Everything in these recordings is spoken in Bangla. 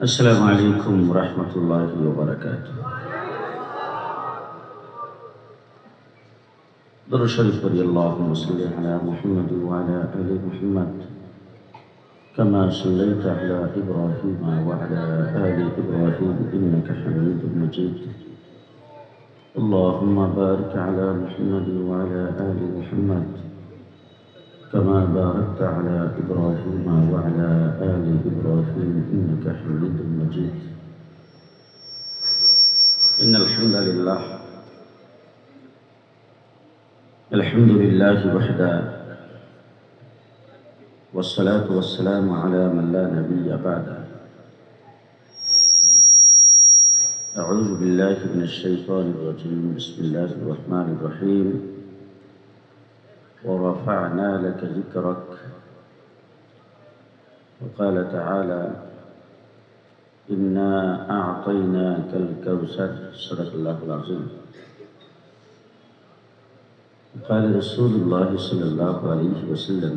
السلام عليكم ورحمة الله وبركاته. درود شريف قل اللهم صل على محمد وعلى آل محمد كما صليت على إبراهيم وعلى آل إبراهيم إنك حميد مجيد. اللهم بارك على محمد وعلى آل محمد كما باركت على إبراهيم وعلى آل إبراهيم إنك حميد مجيد. إن الحمد لله وحده، والصلاة والسلام على من لا نبي بعده. أعوذ بالله من الشيطان الرجيم. بسم الله الرحمن الرحيم. ورفعنا لك ذكرك. وقال تعالى: إنا أعطيناك الكوثر. صدق الله العظيم. قال رسول الله صلى الله عليه وسلم: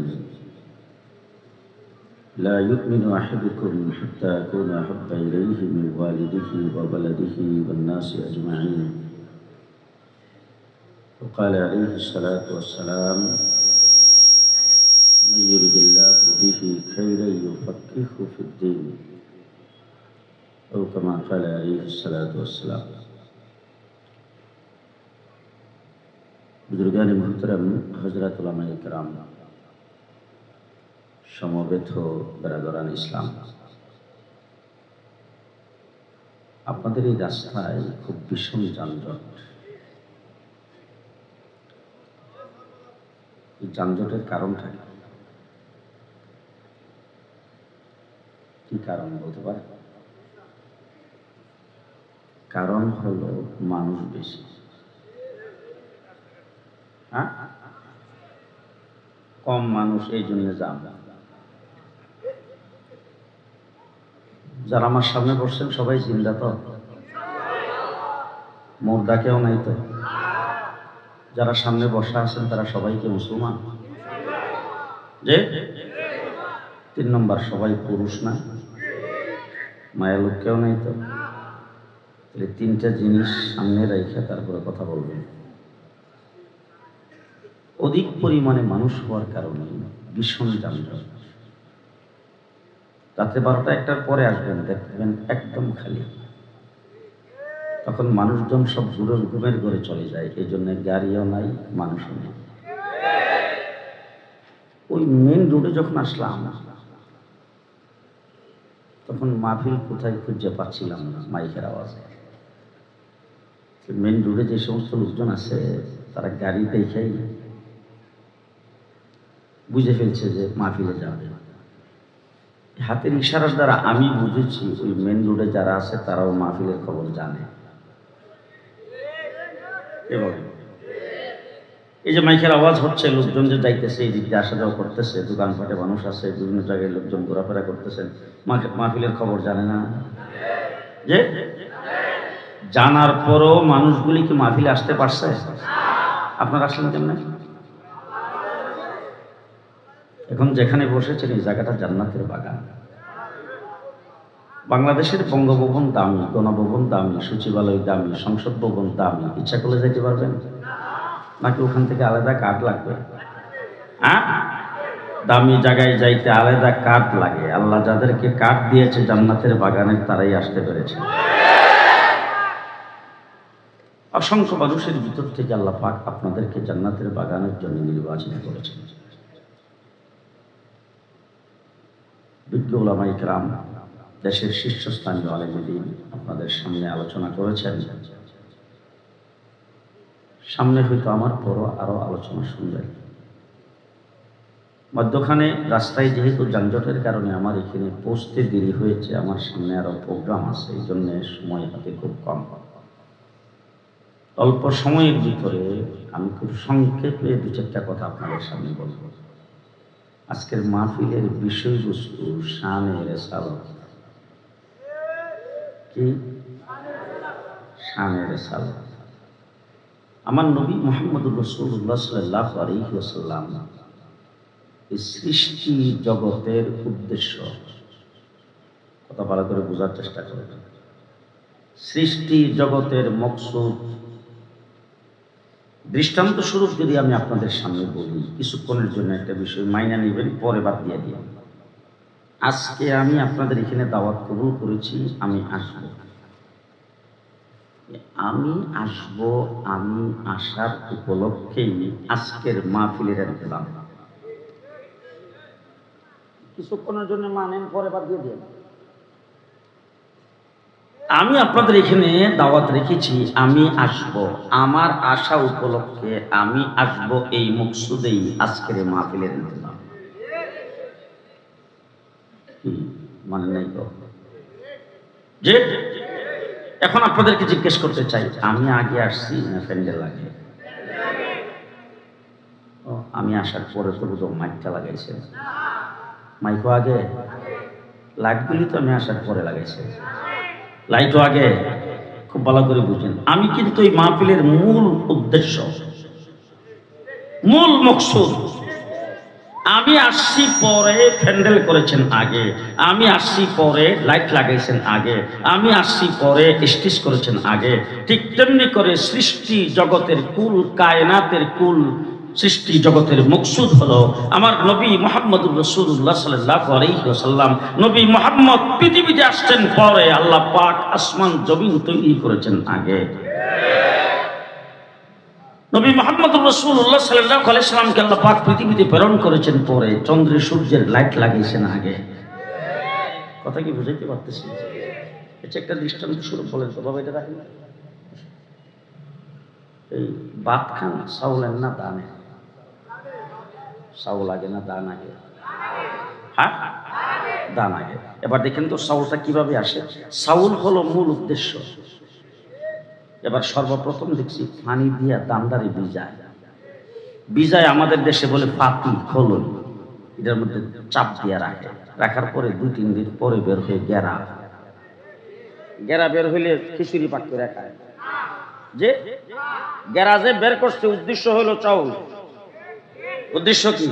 لا يؤمن أحدكم حتى أكون أحب إليه من والده وولده والناس أجمعين. وقال عليه الصلاة والسلام: من يرد الله به خيرا يفقهه في الدين، أو كما قال عليه الصلاة والسلام. বুজুর্গান মুহতারাম, হযরত উলামায়ে কেরাম, সমবেত বেরাদরান ইসলাম, আপনাদের এই রাস্তায় খুব ভীষণ যানজট। এই যানজটের কারণটা কি কারণ বলতে পারে? কারণ হলো মানুষ বেশি। কম মানুষ, এই জন্য যান। যারা আমার সামনে বসছেন সবাই জিন্দা তো? মুর্দা কেউ নাই তো? যারা সামনে বসা আছেন তারা সবাই কি মুসলমান? যে 3 নম্বর, সবাই পুরুষ না? মায়া লোক কেউ নাই তো? তাহলে 3টা জিনিস সামনে রেখে তারপরে কথা বলবেন। অধিক পরিমাণে মানুষ হওয়ার কারণে ভীষণ যানজট। রাতে 12টা 1টার পরে আসবেন, দেখবেন একদম খালি। তখন মানুষজন সব ঘুমের ঘরে চলে যায়, এই জন্য গাড়িও নাই, মানুষও নেই। ওই মেন রোডে যখন আসলাম তখন মাহফিল কোথায় খুঁজে পাচ্ছিলাম না, মাইকের আওয়াজে। মেন রোডে যে সমস্ত লোকজন আছে তারা গাড়ি দেখেই বুঝে ফেলছে যে মাহফিলে যাবে। হাতের ইশারার দ্বারা আমি বুঝেছি ওই মেন রোডে যারা আছে তারাও মাহফিলের খবর জানে। এবং এই যে মাইকের আওয়াজ হচ্ছে, লোকজন যে যাইতেছে, এই দিক দিয়ে আসা যাওয়া করতেছে, দোকানপাটে মানুষ আছে, বিভিন্ন জায়গায় লোকজন ঘোরাফেরা করতেছেন, মাহফিলের খবর জানে না? যে জানার পরও মানুষগুলি কি মাহফিলে আসতে পারছে? আপনারা আসলেন কেমন? এখন যেখানে বসেছেন এই জায়গাটা জান্নাতের বাগান। বাংলাদেশের বঙ্গভবন দামি, গণভবন দামি, সচিবালয় দামি, সংসদ ভবন দামি। ইচ্ছা করলে যেতে পারবেন নাকি ওখান থেকে আলাদা কার্ড লাগবে? দামি জায়গায় যাইতে আলাদা কার্ড লাগে। আল্লাহ যাদেরকে কার্ড দিয়েছে জান্নাতের বাগানের, তারাই আসতে পেরেছে। অসংখ্য মানুষের ভিতর থেকে আল্লাহ পাক আপনাদেরকে জান্নাতের বাগানের জন্য নির্বাচিত করেছেন। বিজ্ঞ উলামায়ে কেরাম, দেশের শীর্ষস্থানীয় আলেমে দ্বীন আপনাদের সামনে আলোচনা করেছেন। সামনে হয়তো আমার পরও আরো আলোচনা শুনবেন। মধ্যখানে রাস্তায় যেহেতু যানজটের কারণে আমার এখানে পৌঁছতে দেরি হয়েছে, আমার সামনে আরো প্রোগ্রাম আছে, এই জন্য সময় হাতে খুব কম। অল্প সময়ের ভিতরে আমি খুব সংক্ষেপে 2-4টা কথা আপনাদের সামনে বলব। আজকের মাহফিলের বিষয়বস্তু শানে রিসালাত। কি শানে রিসালাত? আমার নবী মুহাম্মদুর রাসূলুল্লাহ সাল্লাল্লাহু আলাইহি ওয়াসাল্লাম এই সৃষ্টি জগতের উদ্দেশ্য কথা ভালো করে বোঝার চেষ্টা করেন। সৃষ্টি জগতের মকসুদ দৃষ্টান্ত স্বরূপ যদি আমি আপনাদের সামনে বলি, কিছুক্ষণের জন্য একটা বিষয় মাইনা নেবেন, পরে বাদ দিয়ে দিই। আজকে আমি আপনাদের এখানে দাওয়াত কবুল করেছি, আমি আসব। আমি আসার উপলক্ষেই আজকের মাহফিলের ইন্তজাম। কিছুক্ষণের জন্য মানেন, পরে বাদ দিয়ে দিন। আমি আপনাদের এখানে দাওয়াত রেখেছি, আমি আসব, আমার আশা উপলক্ষে আমি আসব, এই মকসুদেই আজকের মাহফিলের ইন্তজাম। মানে নাই তো যে এখন আপনাদেরকে জিজ্ঞেস করতে চাই, আমি আগে আসছি না প্যান্ডেল আগে? আমি আসার পরে তো বুঝো মাইকটা লাগাইছে, মাইকও আগে, লাইটগুলি তো আমি আসার পরে লাগাইছে, লাইটও আগে। খুব ভালো করে বুঝেন, আমি কিন্তু এই মাহফিলের মূল উদ্দেশ্য, মূল মকসুদ, আমি আসছি পরে প্যান্ডেল করেছেন আগে, আমি আসছি পরে লাইট লাগাইছেন আগে, আমি আসছি পরে স্টেজ করেছেন আগে, ঠিক তেমনি করে সৃষ্টি জগতের কুল, কায়নাতের কুল, সৃষ্টি জগতের মকসুদ হলো আমার নবী মুহাম্মদুর রাসূলুল্লাহ সাল্লাল্লাহু আলাইহি ওয়াসাল্লাম। নবী মুহাম্মদ পৃথিবীতে আসছেন পরে, আল্লাহ পাক আসমান জমিন তৈরি করেছেন আগে। নবী মুহাম্মদুর রাসূলুল্লাহ সাল্লাল্লাহু আলাইহি ওয়াসাল্লামকে আল্লাহ পাক পৃথিবীতে প্রেরণ করেছেন পরে, চন্দ্রের সূর্যের লাইট লাগাইছেন আগে। কথা কি বুঝাইতে পারতেছি? এটা একটা দৃষ্টান্ত স্বরূপ বলেন তো বাবা, এটা রাখেন। এই ভাত খান চাউলের না দানে? চাউল আগে না দান আগে? হ্যাঁ, দান আগে। এবার দেখেন তো চাউলটা কিভাবে আসে। চাউল হলো মূল উদ্দেশ্য। এবার সর্বপ্রথম দেখছি পানি দিয়া দান্দারি বিজায় আমাদের দেশে বলে পাতি খোলন, এটার মধ্যে চাপ দিয়া রাখে, রাখার পরে 2-3 দিন পরে বের হয়ে গেরা বের হইলে খিচুড়ি পাক করে খায়। যে গ্যারাজে বের করছে উদ্দেশ্য হলো চাউল, উদ্দেশ্য কি?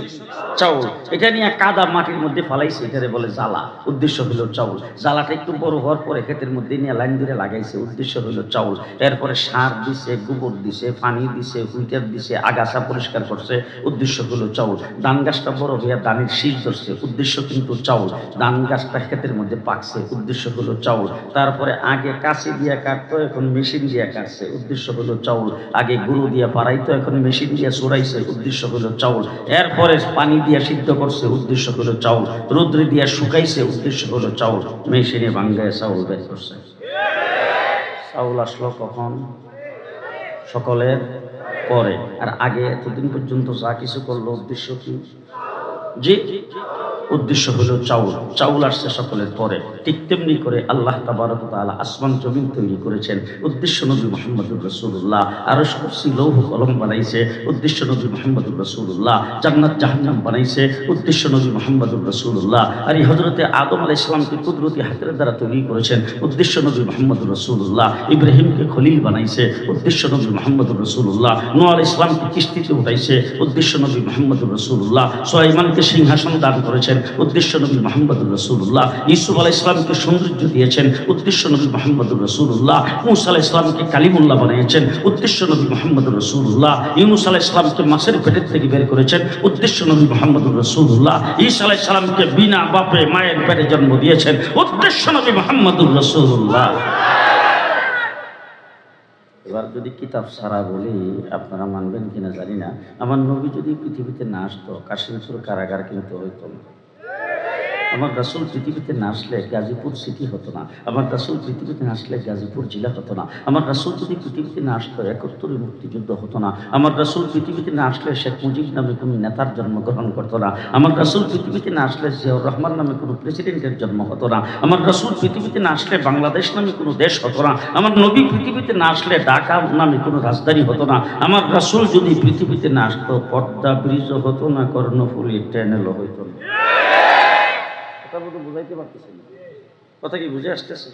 চাউল। এটা নিয়ে কাদা মাটির মধ্যে ফালাইছে, এটারে বলে জ্বালা, উদ্দেশ্য হলো চাউল। জ্বালাটা একটু বড় হওয়ার পরে ক্ষেতের মধ্যে নিয়ে লাইন ধরে লাগাইছে, উদ্দেশ্য হলো চাউল। এরপরে সার দিছে, গোবর দিছে, পানি দিছে, হুইটার দিছে, আগাছা পরিষ্কার করছে, উদ্দেশ্য হলো চাউল। ধান গাছটা বড় হইয়া ধানের শীষ ধরছে, উদ্দেশ্য কিন্তু চাউল। ধান গাছটা ক্ষেতের মধ্যে পাকছে, উদ্দেশ্য হলো চাউল। তারপরে আগে কাঁচি দিয়া কাটতো, এখন মেশিন দিয়া কাটছে, উদ্দেশ্য হলো চাউল। আগে গুঁড়ো দিয়া পাড়াইতো, এখন মেশিন দিয়া চড়াইছে, উদ্দেশ্য হলো চাউল। এরপরে পানি দিয়া সিদ্ধ করছে, উদ্দেশ্য হলো চাউল। রৌদ্রে দিয়া শুকাইছে, উদ্দেশ্য হলো চাউল। মেশিনে ভাঙ্গায় চাউল বের করছে। চাউল আসলো কখন? সকলের পরে। আর আগে এতদিন পর্যন্ত যা কিছু করলো উদ্দেশ্য কি? জি, উদ্দেশ্য হলো চাউল। চাউল আসছে সকলের পরে। ঠিক তেমনি করে আল্লাহ তাবারক ওয়া তাআলা আসমান জমিন তৈরি করেছেন, উদ্দেশ্য নবী মুহাম্মদুর রাসূলুল্লাহ। আরশ কুরসি লৌহ কলম বানাইছে, উদ্দেশ্য নবী মুহাম্মদুর রাসূলুল্লাহ। জান্নাত জাহান্নাম বানাইছে, উদ্দেশ্য নবী মুহাম্মদুর রাসূলুল্লাহ। আর এই হযরতে আদম আলাইহিস সালামকে কুদরতি হাতের দ্বারা তৈরি করেছেন, উদ্দেশ্য নবী মুহাম্মদুর রাসূলুল্লাহ। ইব্রাহিমকে খলিল বানাইছে, উদ্দেশ্য নবী মুহাম্মদুর রাসূলুল্লাহ। নূহ আলাইহিস সালামকে কিস্তিতে উঠাইছে, উদ্দেশ্য নবী মুহাম্মদুর রাসূলুল্লাহ। সুলাইমানকে সিংহাসন দান করেছেন, উদ্দেশ্য নবী মুহাম্মদুর রাসূলুল্লাহ। ইউসুফ আলাইহিস সালামকে সৌন্দর্য দিয়েছেন, উদ্দেশ্য নবী মুহাম্মদুর রাসূলুল্লাহ। মূসা আলাইহিস সালামকে কালিমুল্লাহ বানিয়েছেন, উদ্দেশ্য নবী মুহাম্মদুর রাসূলুল্লাহ। ইউনূস আলাইহিস সালামকে মাছের পেটের থেকে বের করেছেন, উদ্দেশ্য নবী মুহাম্মদুর রাসূলুল্লাহ। ঈসা আলাইহিস সালামকে বিনা বাপে মায়ের পেটে জন্ম দিয়েছেন, উদ্দেশ্য নবী মুহাম্মদুর রাসূলুল্লাহ। এবার যদি কিতাব ছাড়া বলি আপনারা মানবেন কিনা জানি না, আমার নবী যদি পৃথিবীতে না আসতো কাশিমপুর কারাগার কিন্তু হইতো না। আমার রাসূল পৃথিবীতে না আসলে গাজীপুর সিটি হতো না। আমার রাসূল পৃথিবীতে না আসলে গাজীপুর জেলা হতো না। আমার রাসূল যদি পৃথিবীতে না আসতো ৭১ মুক্তিযুদ্ধ হতো না। আমার রাসূল পৃথিবীতে না আসলে শেখ মুজিব নামে কোনো নেতার জন্মগ্রহণ করতো না। আমার রাসূল পৃথিবীতে না আসলে জিয়াউর রহমান নামে কোনো প্রেসিডেন্টের জন্ম হতো না। আমার রাসূল পৃথিবীতে না আসলে বাংলাদেশ নামে কোনো দেশ হতো না। আমার নবী পৃথিবীতে না আসলে ঢাকা নামে কোনো রাজধানী হতো না। আমার রাসূল যদি পৃথিবীতে না আসতো পদ্মা ব্রিজও হতো না, কর্ণফুলী ট্যানেলও হইতো না। বুঝাইতে পারতেছে না কথা কি? বুঝে আসতেছে?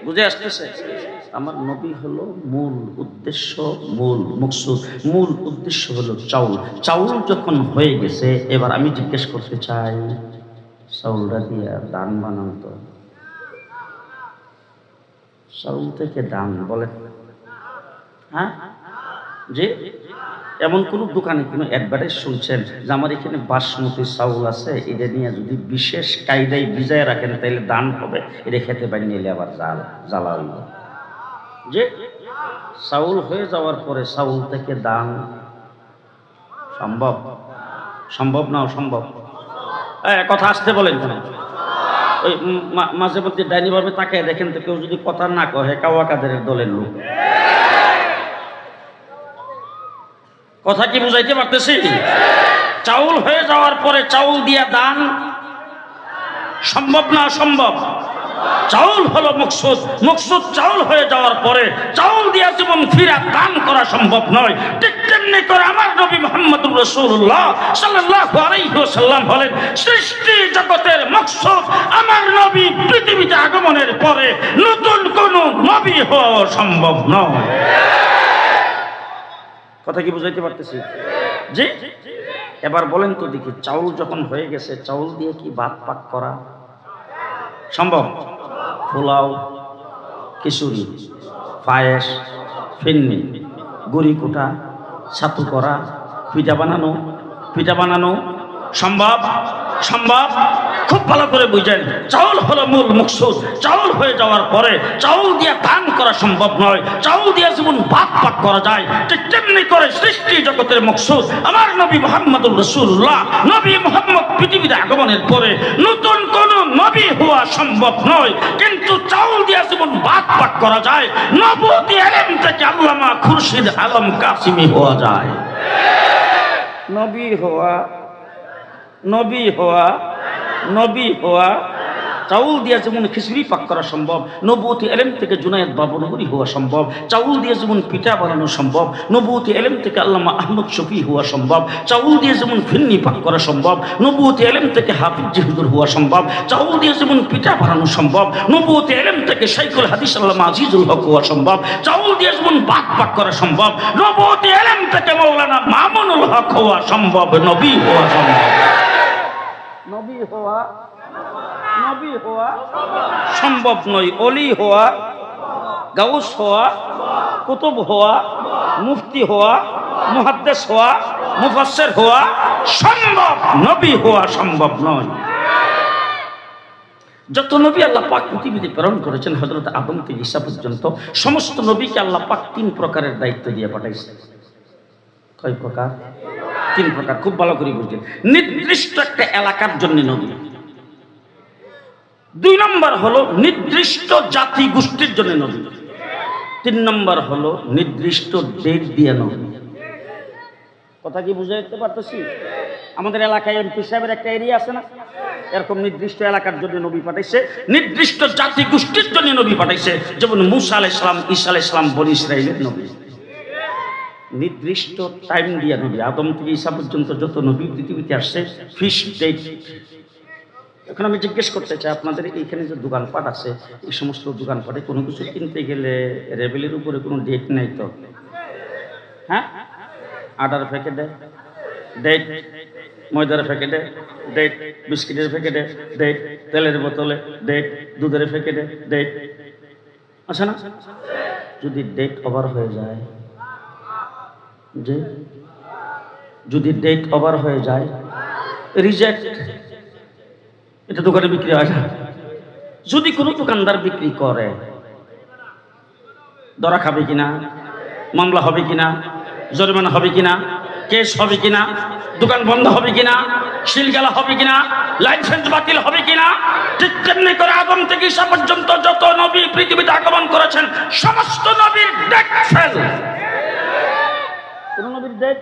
বুঝে আসতেছে? আমার নবী হলো মূল উদ্দেশ্য, মূল মকসুদ। মূল উদ্দেশ্য হলো চাউল। চাউল যখন হয়ে গেছে, এবার আমি জিজ্ঞেস করতে চাই, চাউলটা দিয়ে দান বানান তো চাউল থেকে দান বলেন, হ্যাঁ যে এমন কোন দোকানে কোনো অ্যাডভার্টাইজ শুনছেন যে আমার এখানে বাসমতি চাউল আছে, এটা নিয়ে যদি বিশেষ কায়দায় ভিজায় রাখেন তাহলে দান হবে, এটা খেতে পারি নিলে আবার জ্বালা হইব। যে চাউল হয়ে যাওয়ার পরে চাউল থেকে দান সম্ভব? সম্ভব না অসম্ভব? কথা আসতে বলেন কেন? ওই মাঝে মধ্যে ডাইনি ভাবে তাকে দেখেন তো কেউ যদি কথা না কহে কাওয়া কাদের দলের লোক। কথা কি বুঝাইতে পারতেছি? চাউল হয়ে যাওয়ার পরে চাউল দিয়া দান সম্ভব না অসম্ভব? চাউল হলো মকসুদ, মকসুদ চাউল হয়ে যাওয়ার পরে চাউল দিয়া জীবন ফিরা দান করা সম্ভব নয়। ঠিক তেমনি করে আমার নবী মুহাম্মদুর রাসূলুল্লাহ সাল্লাল্লাহু আলাইহি ওয়াসাল্লাম বলেন, সৃষ্টি জগতের মকসুদ আমার নবী পৃথিবীতে আগমনের পরে নতুন কোন নবী হওয়া সম্ভব নয়। কথা কি বুঝাইতে পারতেছি? জি। এবার বলেন তো দেখি, চাউল যখন হয়ে গেছে চাউল দিয়ে কি ভাত পাক করা সম্ভব? পোলাও, খিচুড়ি, পায়েস, ফিন্নি, গুড়ি কোটা, ছাতু করা, পিঠা বানানো সম্ভব? সম্ভব। খুব ভালো করে বুঝেন, চাউল হলো মূল মকসুদ। চাউল হয়ে যাওয়ার পরে চাউল দিয়ে দান করা সম্ভব নয়। চাউল দিয়ে যেমন ভাত পাক করা যায়, ঠিক তেমনি করে সৃষ্টি জগতের মকসুদ আমার নবী মুহাম্মদুর রাসূলুল্লাহ, নবী মুহাম্মদ পৃথিবীতে আগমনের পরে নতুন কোন নবী হওয়া সম্ভব নয়। কিন্তু চাউল দিয়ে যেমন ভাত পাক করা যায়, নবুয়তি ইলম থেকে আল্লামা খুরশিদ আলম কাসিমি হওয়া যায়। নবী হওয়া চাউল দিয়ে যেমন খিচুড়ি পাক করা সম্ভব, নবুয়তি ইলম থেকে জুনায়েদ বাবনগরী হওয়া সম্ভব। চাউল দিয়ে যেমন পিঠা বানানো সম্ভব, নবুয়তি ইলম থেকে আল্লামা আহমদ শফি হওয়া সম্ভব। চাউল দিয়ে যেমন ফিন্নি পাক করা সম্ভব, নবুয়তি ইলম থেকে হাফিজ হুজুর হওয়া সম্ভব। চাউল দিয়ে যেমন পিঠা বানানো সম্ভব, নবুয়তি ইলম থেকে শাইখুল হাদিস আল্লামা আজিজুল হক হওয়া সম্ভব। চাউল দিয়ে যেমন ভাত পাক করা সম্ভব, নবুয়তি ইলম থেকে মাওলানা মামুনুল হক হওয়া সম্ভব। নবী হওয়া সম্ভব নয়। অলি হওয়া, গাউস হওয়া, কুতুব হওয়া, মুফতি হওয়া, মুহাদ্দিস হওয়া, মুফাসসির হওয়া সম্ভব, নবী হওয়া সম্ভব নয়। যত নবী আল্লাহ পাক পৃথিবীতে প্রেরণ করেছেন হযরত আদম থেকে ঈসা পর্যন্ত সমস্ত নবীকে আল্লাহ পাক 3 প্রকারের দায়িত্ব দিয়ে পাঠাইছে। কয় প্রকার? 3 প্রকার। খুব ভালো করে বুঝবেন। নির্দিষ্ট একটা এলাকার জন্য নবী। 2 নম্বর হলো নির্দিষ্ট জাতি গোষ্ঠীর জন্য নবী। 3 নম্বর হলো নির্দিষ্ট ডেট দিয়ে নবী। কথা কি বুঝাইতে পারতেছি? আমাদের এলাকায় এমপি সাহেবের একটা এরিয়া আছে না, এরকম নির্দিষ্ট এলাকার জন্য নবী পাঠাইছে, নির্দিষ্ট জাতি গোষ্ঠীর জন্য নবী পাঠাইছে। যেমন মূসা আলাইহিস সালাম, ঈসা আলাইহিস সালাম বনী ইসরাইলের নবী। নির্দিষ্ট টাইম দিয়ে নবী। আদম থেকে ঈসা পর্যন্ত যত নবী পৃথিবীতে আসছে ফিক্সড ডেট। এখন আমি জিজ্ঞেস করতে চাই, আপনাদের এইখানে যে দোকানপাট আছে, এই সমস্ত দোকানপাটে কোনো কিছু কিনতে গেলে লেবেলের উপরে কোনো ডেট নেই তো? হ্যাঁ, আটার প্যাকেটে ডেট, ময়দার প্যাকেটে ডেট, বিস্কিটের প্যাকেটে ডেট, তেলের বোতলে ডেট, দুধের প্যাকেটে ডেট আছে না? যদি ডেট ওভার হয়ে যায়, যদি ডেট ওভার হয়ে যায় রিজেক্ট। এটা দোকানে বিক্রি হয় না। যদি কোনো দোকানদার বিক্রি করে, ধরা খাবে কিনা, মামলা হবে কিনা, জরিমানা হবে কিনা, কেস হবে কিনা, দোকান বন্ধ হবে কিনা, সিলগালা হবে কিনা, লাইসেন্স বাতিল হবে কিনা, ঠিক তেমনি করে আদম থেকে ঈসা পর্যন্ত যত নবী পৃথিবীতে আগমন করেছেন সমস্ত নবীর ডেট ফেল। কোন নবীর ডেট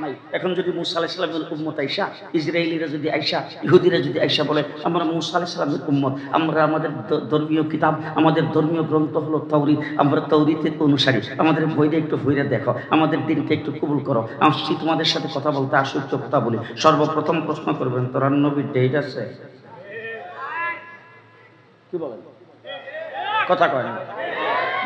নাই। এখন যদি মূসা আলাইহিস সালামের উম্মত আয়েশা, ইসরায়েলিরা যদি আয়েশা, ইহুদিরা যদি আয়েশা বলে আমরা মূসা আলাইহিস সালামের উম্মত, আমরা আমাদের ধর্মীয় কিতাব, আমাদের ধর্মীয় গ্রন্থ হলো তাওরীত, আমরা তাওরীতের অনুসারী, আমাদের বইটা একটু পড়ে দেখো, আমাদের দিনটা একটু কবুল করো, আসছি তোমাদের সাথে কথা বলতে, আসো একটু কথা বলি। সর্বপ্রথম প্রশ্ন করবেন, তোরা নবীর ডেট আছে? কি বলেন? কথা কয় না।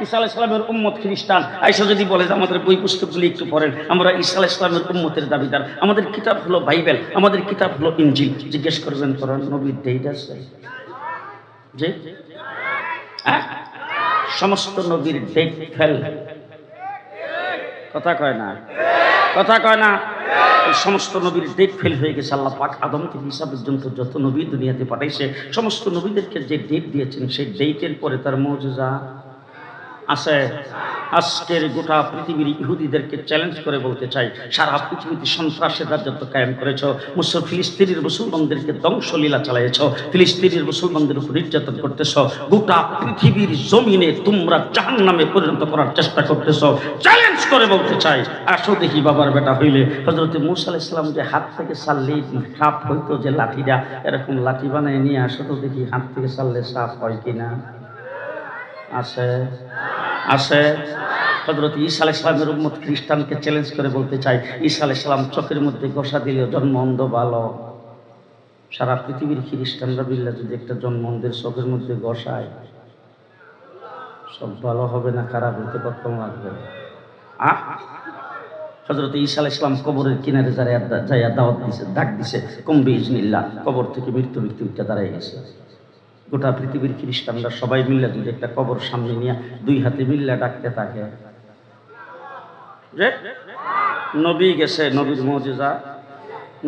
ঈসা আলাইহিস সালামের উম্মত খ্রিস্টান, আয়েশা যদি বলে যে আমাদের বই পুস্তকগুলি একটু পড়েন, আমরা ঈসা আলাইহিস সালামের উম্মতের দাবিদার, আমাদের কিতাব হলো বাইবেল, আমাদের কিতাব হলো ইনজিল। জিজ্ঞেস করবেন তোরা নবীর ডেট আছে? যে সমস্ত নবীর ডেট ফেল। কথা কয় না, কথা কয় না। এই সমস্ত নবীর ডেট ফেল হয়ে গেছে। আল্লাহ পাক আদম থেকে ঈসা পর্যন্ত যত নবী দুনিয়াতে পাঠাইছে সমস্ত নবীদেরকে যে ডেট দিয়েছেন সেই ডেটের পরে তার মুজিজা আছে। আজকের গোটা পৃথিবীর ইহুদিদেরকে চ্যালেঞ্জ করে বলতে চাই, সারা পৃথিবীতে সন্ত্রাসের রাজত্ব কায়েম করেছ, ফিলিস্তিনের মুসলমানদেরকে ধ্বংসলীলা চালাইছ, ফিলিস্তিনের মুসলমানদের উপর নির্যাতন করতেছ, গোটা পৃথিবীর জমিনে তোমরা জাহান্নামে পরিণত করার চেষ্টা করতেছ। চ্যালেঞ্জ করে বলতে চাই, আসো দেখি বাবার বেটা হইলে হযরত মূসা আলাইহিস সালাম যে হাত থেকে সারলে সাপ হইতো, যে লাঠিটা এরকম লাঠি বানায় নিয়ে আসো তো দেখি হাত থেকে সারলে সাপ হয় কিনা। আছে আছে। হযরত ঈসা আলাইহিস সালামের উম্মত খ্রিস্টানকে চ্যালেঞ্জ করে বলতে চাই, ঈসা আলাইহিস সালাম চোখের মধ্যে গোসা দিলেও জন্ম অন্ধ ভালো। সারা পৃথিবীর খ্রিস্টানরা বিল্লাহ যদি একটা জন্ম অন্ধের চোখের মধ্যে গোসায়, সব ভালো হবে না খারাপ হইতে কতক্ষণ লাগবে? হযরত ঈসা আলাইহিস সালাম কবরের কিনারে যাইয়া দাওয়াত দিছে, ডাক দিছে, কুম বিইজনিল্লাহ, কবর থেকে মৃত্যু ব্যক্তিটা দাঁড়ায় গেছে। গোটা পৃথিবীর খ্রিস্টানরা সবাই মিল্লা যদি একটা কবর সামনে নিয়ে দুই হাতে মিল্লা ডাকতে থাকে যে নবী গেছে, নবীর মুজিজা,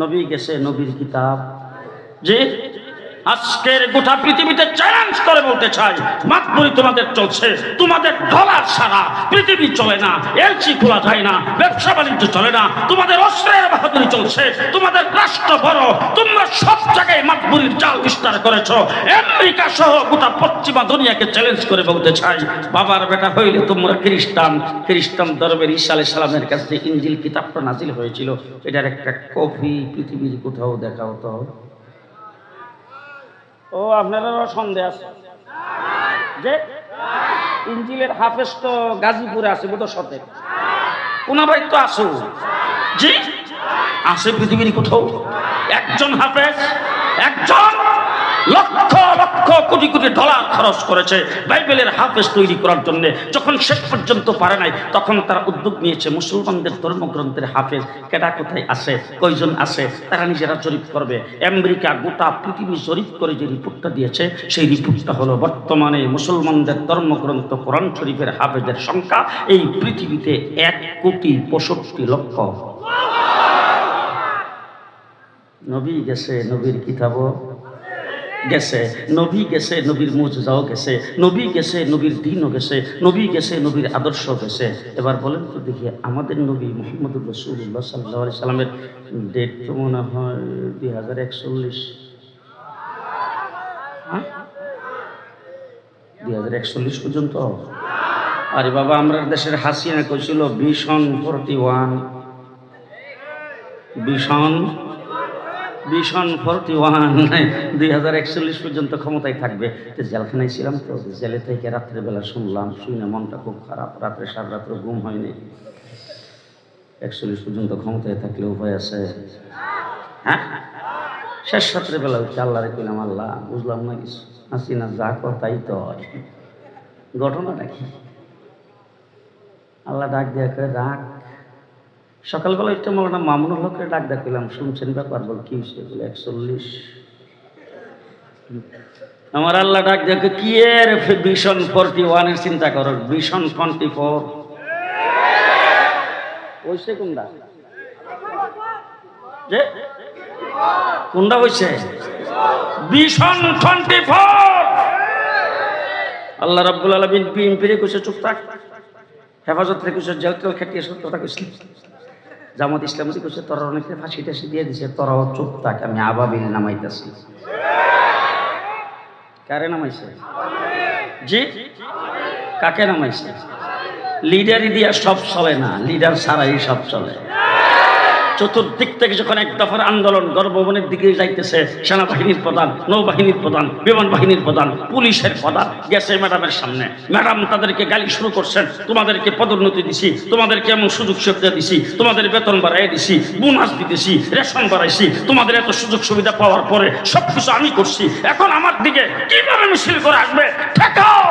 নবী গেছে, নবীর কিতাব। যে আজকের গোটা পৃথিবীতে চ্যালেঞ্জ করে বলতে চাই, মাতবরি তোমাদের চলছে, তোমাদের ডলার সারা পৃথিবী চলে না, এলসি খোলা যায় না, ব্যবসা বাণিজ্য চলে না, তোমাদের অস্ত্রের বাহাদুরি চলছে, তোমাদের রাষ্ট্র বড়, তোমরা সব জায়গায় মাতবরির জাল বিস্তার করেছো। আমেরিকা সহ গোটা পশ্চিমা দুনিয়াকে চ্যালেঞ্জ করে বলতে চাই, বাবার বেটা হইলে তোমরা খ্রিস্টান, খ্রিস্টান ধর্মের ঈসা আলাইহিস সালামের কাছে ইনজিল কিতাবটা নাজিল হয়েছিল, এটার একটা কপি পৃথিবীর কোথাও দেখাও তো। ও আপনারাও সন্দেহ আছে যে ইনজিলের হাফেজ তো গাজীপুরে আছে, বোধ সতে কোনাবাই তো আসো জি আছে পৃথিবীর কোথাও একজন হাফেজ, একজন লক্ষ লক্ষ কোটি কোটি ডলার খরচ করেছে বাইবেলের হাফেজ তৈরি করার জন্য। যখন শেষ পর্যন্ত পারে নাই তখন তারা উদ্যোগ নিয়েছে মুসলমানদের ধর্মগ্রন্থের হাফেজ কেডা কোথায় আছে, কয়জন আছে, তারা নিজেরা জরিপ করবে। আমেরিকা গোটা পৃথিবী জরিপ করে যে রিপোর্টটা দিয়েছে সেই রিপোর্টটা হলো বর্তমানে মুসলমানদের ধর্মগ্রন্থ কোরআন শরীফের হাফেজের সংখ্যা এই পৃথিবীতে 1,65,00,000। নবী গেছে, নবীর কিতাবও গেছে, নবী গেছে, নবীর মুজিজাও গেছে, নবী গেছে, নবীর দ্বীনও গেছে, নবী গেছে, নবীর আদর্শ গেছে। এবার বলেন তো দেখি, আমাদের নবী মুহাম্মদুর রাসূলুল্লাহ সাল্লাল্লাহু আলাইহি সাল্লামের ডেট তো মনে হয় 2041, 2041 পর্যন্ত। আরে বাবা, আমরা দেশের হাসিনা কইছিল ভিশন 41, ভিশন 2041 পর্যন্ত ক্ষমতায় থাকবে। তো জেলখানায় ছিলাম, তো জেলে থেকে রাত্রেবেলা শুনলাম, শুনে মনটা খুব খারাপ, রাত্রে সারা রাত্র ঘুম হয়নি। 41 পর্যন্ত ক্ষমতায় থাকলে উপায় আছে? হ্যাঁ, শেষ রাত্রেবেলা উঠে আল্লাহরে কইলাম, আল্লাহ বুঝলাম না কিছু, হাসিনা যা কথাই তো হয়, ঘটনাটা কি? আল্লাহ ডাক দেয়া করে রাখ। সকালবেলা একটা মৌলানা মামুনুল হকরে ডাক ডাকলাম, শুনছেন ব্যাপার? বল কি হয়েছে? বলে 41। আমার আল্লাহ ডাক দেখে কি এর ভিশন 41 এর চিন্তা করো, ভিশন 24 হইছে। কোনটা যে কোনটা হইছে? ভিশন 24। আল্লাহ রাব্বুল আলামিন বিএনপিরে কইছে চুপ থাক, হেফাজত রে কইছে জেল তেল খেটিয়ে সব কথা কইছিল, জামাত ইসলামী কইছে তোরা অনেকে ফাঁসি টাসি দিয়ে দিছে, তোরাও চুপ থাক, আমি আবাবিল নামাইতেছি। কারে নামাইছে? জি, কাকে নামাইছে? লিডারই দিয়া সব চলে না, লিডার ছাড়াই সব চলে। চতুর্দিক থেকে যখন এক দফার আন্দোলন গণভবনের দিকে যাইতেছে, সেনাবাহিনীর প্রধান, নৌবাহিনীর প্রধান, বিমান বাহিনীর প্রধান, পুলিশের প্রধান গেছে ম্যাডামের সামনে। ম্যাডাম তাদেরকে গালি শুরু করছেন, তোমাদেরকে পদোন্নতি দিছি, তোমাদেরকে এমন সুযোগ সুবিধা দিছি, তোমাদের বেতন বাড়াই দিছি, বোনাস দিতেছি, রেশন বাড়াইছি, তোমাদের এত সুযোগ সুবিধা পাওয়ার পরে সবকিছু আমি করছি, এখন আমার দিকে কিভাবে মিছিল করে আসবে? ঠেকাও!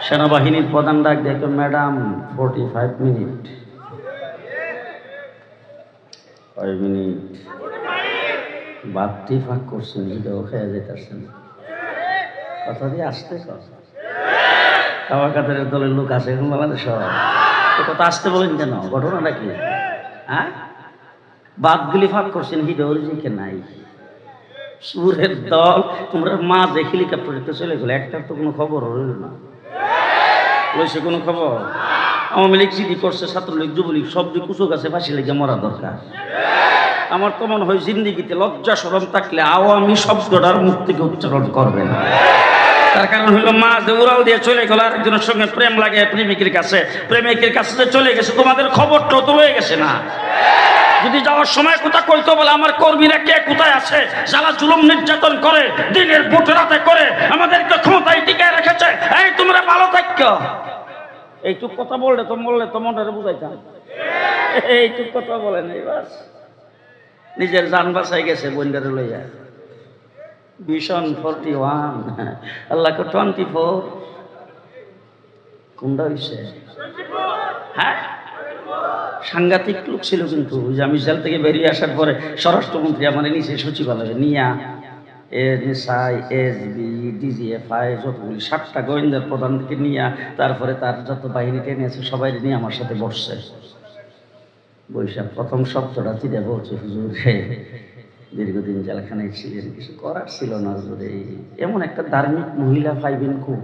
সেনাবাহিনীর প্রধান ডাক দেখো, ম্যাডাম 45 মিনিট। 5 মিনিট বাপটি ফাঁক করছেন, এটাও খেয়ে যেতেছেন, কথা দিয়ে আসতে কাওয়াকাদের দলের লোক আছে এখন বাংলাদেশ কথা আসতে বলেন কেন? ঘটনাটা কি? হ্যাঁ, বাদগুলি ফাঁক করছেন হিডোরিজিকে নাই সুরের দল। তোমরা মাঝে হেলিকপ্টারে চলে গেলো, একটার তো কোনো খবর রইল না। রয়েছে কোনো খবর? আওয়ামী লীগ জিডি করছে, ছাত্রলীগ যুবলীগ সব দিক কুচো গাছে ফাঁসি লেগে মরা দরকার। আমার তো মনে হয় জিন্দিগিতে লজ্জা শরম থাকলে আওয়ামী শব্দটার মুখ থেকে উচ্চারণ করবে না। তার কারণ হলো মাঝে উড়াল দিয়ে চলে গেল, আরেকজনের সঙ্গে প্রেম লাগে প্রেমিকের কাছে, প্রেমিকের কাছে চলে গেছে, তোমাদের খবরটাও তো রয়ে গেছে না। যদি যাওয়ার সময় কোথা কইতো বলে আমার কর্মীরা কে কোথায় আছে, যারা জুলুম নির্যাতন করে দিনের বুট রাতে করে আমাদেরকে ক্ষমতায় টিকায় রেখেছে, এই তোমরা ভালো থাকো। এইটুক কথা বললে তো মনটা বুঝাইতাম। এইটুক কথা বলে নাই, বাস নিজের জান বাঁচাই গেছে বন্ডারে লইয়া। ভীষণ 41 আল্লাহকে 24 কোনটা হইছে? হ্যাঁ, সাংঘাতিক লোক ছিল কিন্তু। আমি জেল থেকে বেরিয়ে আসার পরে স্বরাষ্ট্রমন্ত্রী আমার নিচে সচিবালয়ে নিয়া এনএসআই, এসবি, ডিজিএফআই যতগুলি 7টা গোয়েন্দার প্রধানকে নিয়ে, তারপরে তার যত বাহিনী টেনে আছে সবাই নিয়ে আমার সাথে বসছে। বৈশাখ প্রথম শব্দটা চিনে বলছে, হুজুর দীর্ঘদিন জেলখানায় ছিলেন, কিছু করার ছিল না হুজুরে, এমন একটা ধার্মিক মহিলা পাইবেন খুব।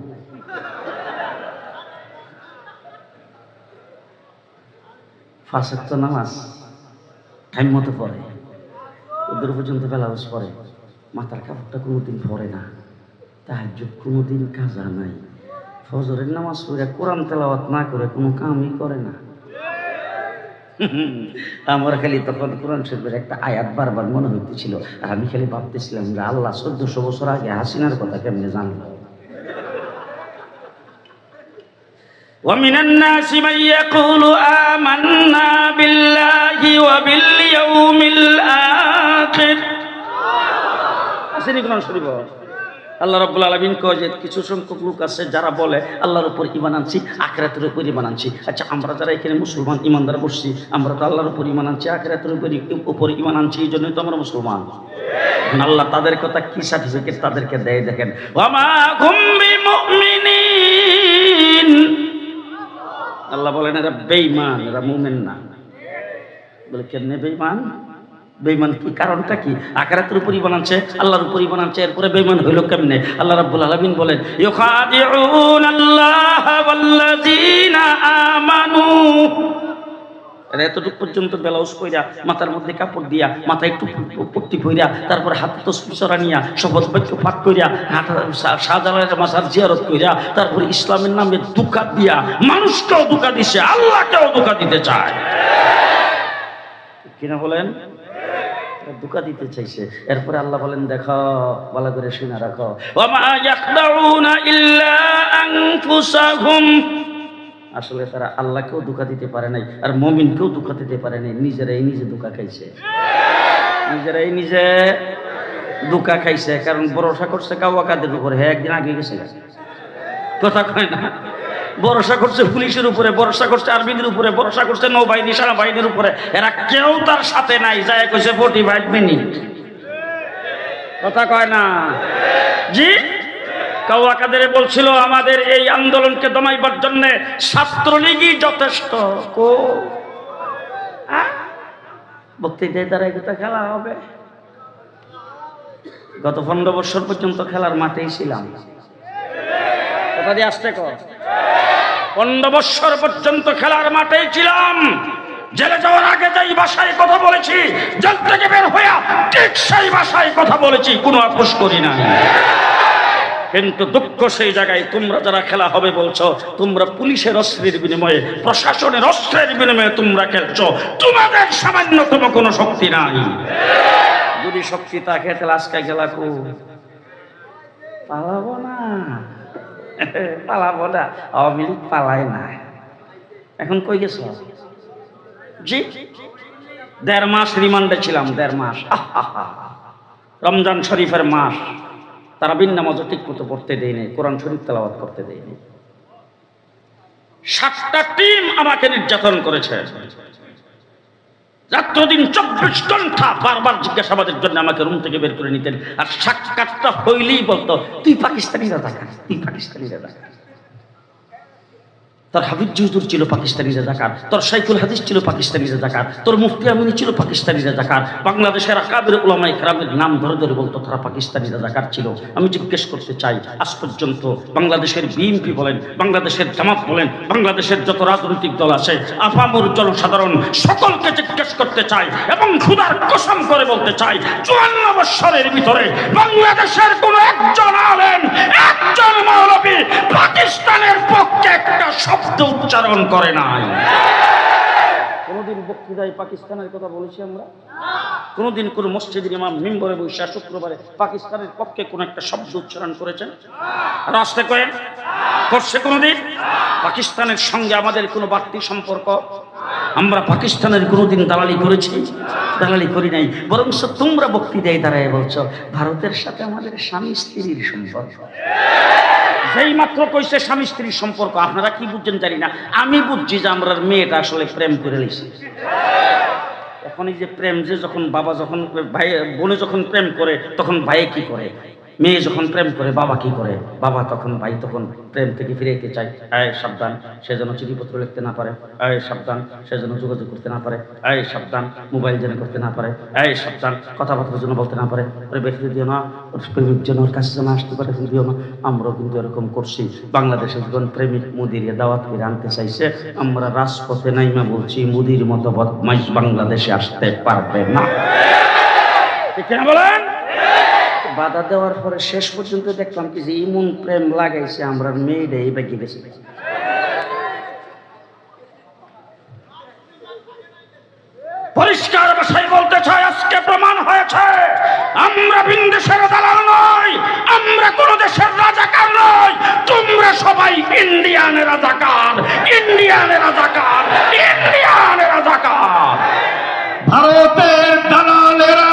ফাঁসের তো নামাজ টাইম মতো পড়ে, ওদের পর্যন্ত বেলাউজ পরে, মাথার কাপড়টা কোনোদিন পরে না, তাহাজ্জুদ কোনোদিন কাজা নাই, ফজরের নামাজ পড়ে কোরআন তেলাওয়াত না করে কোনো কামই করে না। আমার খালি তখন কোরআন শরীফের একটা আয়াত বারবার মনে হইতেছিল, আর আমি খালি ভাবতেছিলাম যে আল্লাহ 1400 বছর আগে হাসিনার কথা কেমনে জানলো। ومن الناس من يقول آمنا بالله وباليوم الآخر। আসেনি কোরআন শরীফ? আল্লাহ রাব্বুল আলামিন কয় যে কিছু সংখ্যক লোক আছে যারা বলে আল্লাহর উপর ঈমান আনছি, আখিরাতের উপর ঈমান আনছি। আচ্ছা, আমরা যারা এখানে মুসলমান ইমানদার বসছি, আমরা তো আল্লাহর উপর ঈমান আনছি, আখিরাতের উপর ঈমান আনছি, এই জন্যই তো আমরা মুসলমান। আল্লাহ তাদের কথা কি সার্টিফিকেট তাদেরকে দেয় দেখেন, ওয়া মা হুম বিমুমিনিন। আল্লাহ বলেন এরা বেঈমান, এরা মুমিন না। বলে কেমনে বেঈমান? বেঈমান কি, কারণটা কি? আখিরাতের উপর ঈমান আনছে, আল্লাহর উপর ঈমান আনছে, এরপরে বেঈমান হইল কেমনে? আল্লাহ রাব্বুল আলামিন বলেন, ইউখাদিউনাল্লাহ ওয়াল্লাযীনা আমানু। এরা এতটুকু পর্যন্ত ব্লাউজ পইরা, মাথার মধ্যে কাপড় দিয়া, মাথায় একটু পট্টি পইরা, তারপরে হাতে তসবিহ চড়া নিয়া, শপথ বাক্য পাঠ কইরা, শাহজালালের মাজার জিয়ারত কইরা, তারপরে ইসলামের নামে ধোঁকা দিয়া মানুষকেও ধোঁকা দিছে, আল্লাহকেও ধোঁকা দিতে চায় কিনা বলেন? ধোঁকা দিতে চাইছে। এরপরে আল্লাহ বলেন, দেখো ভালো করে শুনে রাখো, ওয়া মা ইয়াখদাউনা ইল্লা আনফুসাহুম। আসলে তারা আল্লাহকেও ধোঁকা দিতে পারে নাই, আর মুমিনকেও ধোঁকা দিতে পারে নাই, নিজেরাই নিজে ধোঁকা খাইছে, নিজেরাই নিজে ধোঁকা খাইছে। কারণ ভরসা করছে কাওয়াকাদের উপরে, হ্যাঁ একদিন আগে গেছে, কথা কয় না? ভরসা করছে পুলিশের উপরে, ভরসা করছে আর্মিদের উপরে, ভরসা করছে নৌবাহিনী সেনাবাহিনীর উপরে, এরা কেউ তার সাথে নাই। যায় কইছে 45 মিনিট, কথা কয় না? জি, কাওয়াকাদের বলছিল আমাদের এই আন্দোলনকে দমাইবার জন্য ছাত্রলীগই যথেষ্ট। বক্তৃতায় দ্বারা এটা খেলা হবে। গত 15 বছর পর্যন্ত খেলার মাঠেই ছিলাম। কথা দিয়ে আসতে কর, 15 বছর পর্যন্ত খেলার মাঠেই ছিলাম। জেলে যাওয়ার আগে যেই ভাষায় কথা বলেছি, জেল থেকে বের হইয়া ঠিক সেই ভাষায় কথা বলেছি, কোনো আপোষ করি না। কিন্তু দুঃখ সেই জায়গায়, তোমরা যারা খেলা হবে বলছো, তোমরা পুলিশের অস্ত্রের বিনিময়ে, প্রশাসনের অস্ত্রের বিনিময়ে তোমরা খেলছো, তোমাদের সামান্যতম কোনো শক্তি নাই। যদি শক্তি থাকে তাহলে আজকে গেলা কো পালাবো না, পালাবো না। আওয়ামী লীগ পালায় না। এখন কই গেছ? জি, 1.5 মাস রিমান্ডে ছিলাম, 1.5 মাস। রমজান শরীফের মাস, তারাবির নামাজও ঠিক মতো পড়তে দেয়নি, কোরআন শরীফ তেলাওয়াত করতে দেয়নি। 7টা টিম আমাকে নির্যাতন করেছে। রাত্রদিন 24 ঘন্টা বারবার জিজ্ঞাসাবাদের জন্য আমাকে রুম থেকে বের করে নিতেন। আর সাক্ষাৎটা হইলেই বলতো, তুই পাকিস্তানি রাজাকার, তুই পাকিস্তানি রাজাকার। তোর হাফিজ হুজুর ছিল পাকিস্তানি রাজাকার, তোর শাইখুল হাদিস ছিল পাকিস্তানি রাজাকার, তোর মুফতি আমিনী ছিল পাকিস্তানি রাজাকার। বাংলাদেশের আকাবের উলামায়ে কেরামের নাম ধরে ধরে বলতো তারা পাকিস্তানি রাজাকার ছিল। আমি জিজ্ঞেস করতে চাই, আজ পর্যন্ত বাংলাদেশের বিএনপি বলেন, বাংলাদেশের জামাত বলেন, বাংলাদেশের যত রাজনৈতিক দল আছে, আপামর জনসাধারণ সকলকে জিজ্ঞেস করতে চাই এবং খুদার কসম করে বলতে চাই, 54 বছরের ভিতরে বাংলাদেশের কোন একজন আলেম, একজন মৌলবী পাকিস্তানের পক্ষে একটা শব্দ উচ্চারণ করে নাই। কোনদিন বক্তৃতায় পাকিস্তানের কথা বলেছি আমরা? কোনদিন কোন মসজিদের ইমাম মিম্বরে বসে শুক্রবারে পাকিস্তানের পক্ষে কোন একটা শব্দ উচ্চারণ করেছেন? রাস্তায় করেন করছে কোনদিন? পাকিস্তানের সঙ্গে আমাদের কোনো বাড়তি সম্পর্ক? আমরা পাকিস্তানের কোনোদিন দালালি করেছি? দালালি করি নাই। বরং তোমরা বক্তৃতায় দাঁড়ায় বলছো ভারতের সাথে আমাদের স্বামী স্ত্রীর সম্পর্ক। যেই মাত্র কইছে স্বামী স্ত্রীর সম্পর্ক, আপনারা কি বুঝছেন জানি না, আমি বুঝছি যে আমরা মেয়েটা আসলে প্রেম করে নিছি। এখন এই যে প্রেম, যে যখন বাবা যখন ভাই বোনে যখন প্রেম করে তখন ভাইয়ে কি করে, মেয়ে যখন প্রেম করে বাবা কি করে, বাবা তখন ভাই তখন প্রেম থেকে ফিরে যেতে চায়। সাবধান, সে যেন চিঠিপত্র লিখতে না পারে। সাবধান, সে যেন যোগাযোগ করতে না পারে। সাবধান, মোবাইল যেন করতে না পারে। সাবধান, কথাবার্তার জন্য বলতে না পারে। ওরে ব্যক্তি দিও না, ওর প্রেমিক যেন ওর কাছে যেন আসতে পারে দিও না। আমরাও কিন্তু এরকম করছি। বাংলাদেশে যখন প্রেমিক মুদির দাওয়াত করে আনতে চাইছে, আমরা রাজপথে নাইমা বলছি মুদির মতো বদমাইশ বাংলাদেশে আসতে পারবে না। ঠিক না বলেন? বাধা দেওয়ার পরে শেষ পর্যন্ত দেখলাম কি যে ইমন প্রেম লাগাইছে আমরা মেয়েটা এই বাকি গেছে। পরিষ্কার ভাষায় বলতে চাই, আজকে প্রমাণ হয়েছে আমরা বিন্দেশের দালাল নই, আমরা কোন দেশের রাজাকার নই। তোমরা সবাই ইন্ডিয়ান রাজাকার, ইন্ডিয়ান রাজাকার, ইন্ডিয়ান রাজাকার। ভারতের দালালেরা,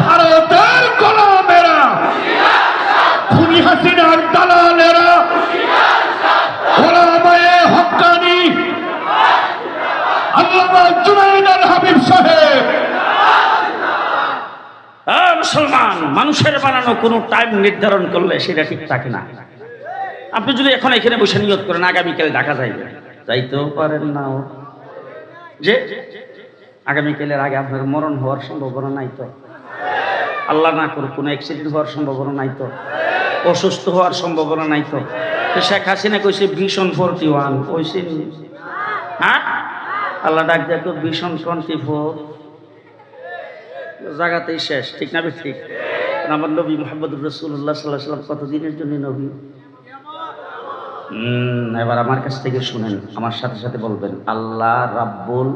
ভারতের গোলামেরা, খুনি হাসিনার দালালেরা, ওলামায়ে হক্কানি আল্লামা জুনায়েদ আল হাবিব সাহেব। মুসলমান মানুষের বানানো কোনো টাইম নির্ধারণ করলে সেটা ঠিক থাকে না। আপনি যদি এখন এখানে বসে নিয়ত করেন আগামীকাল ঢাকা যাইবেন, যাইতেও পারেন না, যে আগামীকালের আগে আপনার মরণ হওয়ার সম্ভাবনা নাই তো? আল্লাহ না করুক কোনো অ্যাক্সিডেন্ট হওয়ার সম্ভাবনা নাই তো? অসুস্থ হওয়ার সম্ভাবনা নাই তো? শেখ হাসিনা কইছে ভীষণ 41 কইছে, হ্যাঁ আল্লাহ ডাক দেখো ভীষণ 24 জায়গাতেই শেষ। ঠিক না? ঠিক। আমার নবী মুহাম্মদুর রাসূলুল্লাহ সাল্লাল্লাহু আলাইহি ওয়াসাল্লাম কতদিনের জন্য নবী? এবার আমার কাছ থেকে শুনেন, আমার সাথে সাথে বলবেন আল্লাহ রাব্বুল,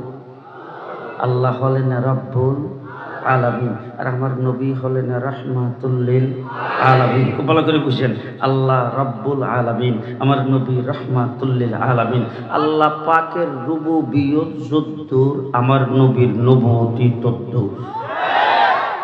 আল্লাহ হলেন রাব্বুল আলামিন, আর আমার নবী হলেন রাহমাতুল লিল আলামিন। খুব ভালো করে বুঝছেন, আল্লাহ রাব্বুল আলামিন, আমার নবী রাহমাতুল লিল আলামিন। আল্লাহ পাকের রুবুবিয়ত যদ্দুর, আমার নবীর নবুয়তি তদ্দুর।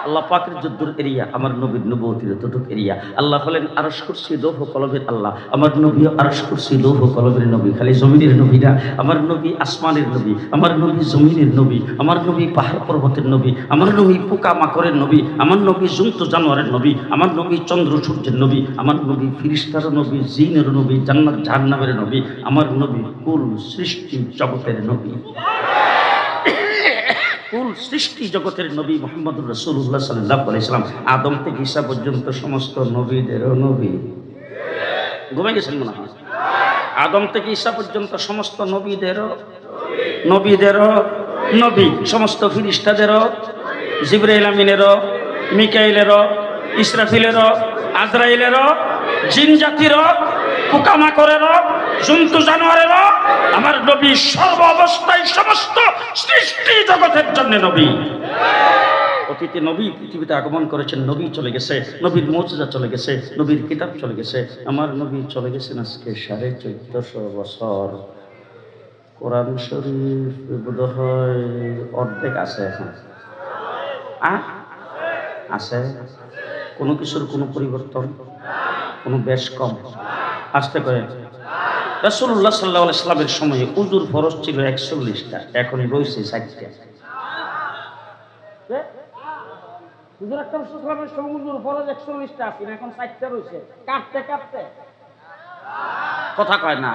আল্লাহ পাকের যদ্দুর এরিয়া, আমার নবীর নবুয়তির তদ্দুর এরিয়া। আল্লাহ হলেন আরশ কুরসি লৌহ কলমের আল্লাহ, আমার নবী আরশ কুরসি লৌহ কলমের নবী। খালি জমিনের নবী না, আমার নবী আসমানের নবী, আমার নবী জমিনের নবী, আমার নবী পাহাড় পর্বতের নবী, আমার নবী পোকা মাকড়ের নবী, আমার নবী জন্তু জানোয়ারের নবী, আমার নবী চন্দ্র সূর্যের নবী, আমার নবী ফিরিস্তার নবী, জিনের নবী, জান্নাত জাহান্নামের নবী, আমার নবী কুল সৃষ্টি জগতের নবী। কুল সৃষ্টি জগতের নবী মুহাম্মদুর রাসূলুল্লাহ সাল্লাল্লাহু আলাইহি ওয়াসাল্লাম, আদম থেকে ঈসা পর্যন্ত সমস্ত নবীদেরও নবী। ঘুমে গেছেন মনে হয়? আদম থেকে ঈসা পর্যন্ত সমস্ত নবীদেরও নবী, সমস্ত ফেরেশতাদেরও, জিবরাইল আমিনেরও, মিকাইলেরও, ইসরাফিলেরও, আজরাইলেরও, জিন জাতিরও, পোকামাকড়েরও, জন্তু জানোয়ারেরও, আমার নবী সর্ব অবস্থায় সমস্ত সৃষ্টি জগতের জন্য নবী। অতীতে নবী পৃথিবীতে আগমন করেছেন, নবী চলে গেছে, নবীর মুজিজা চলে গেছে, নবীর কিতাব চলে গেছে। আমার নবী চলে গেছেন আজকে 1450 বছর। কোরআন শরীফ বোধহয় অর্ধেক আছে এখন, আছে। কোনো কিছুর কোনো পরিবর্তন, কোনো বেশ কম আসতে পারে। রাসূলুল্লাহ সাল্লাল্লাহু আলাইহি ওয়াসাল্লামের সময়ে উজুর ফরজ ছিল 41টা, এখন রয়েছে 60টা। হুজুর আকরাম সাল্লাল্লাহু আলাইহি ওয়াসাল্লামের সময় উজুর ফরজ 41টা আছে, এখন 60টা রয়েছে। কাটতে কাটতে কথা কয় না।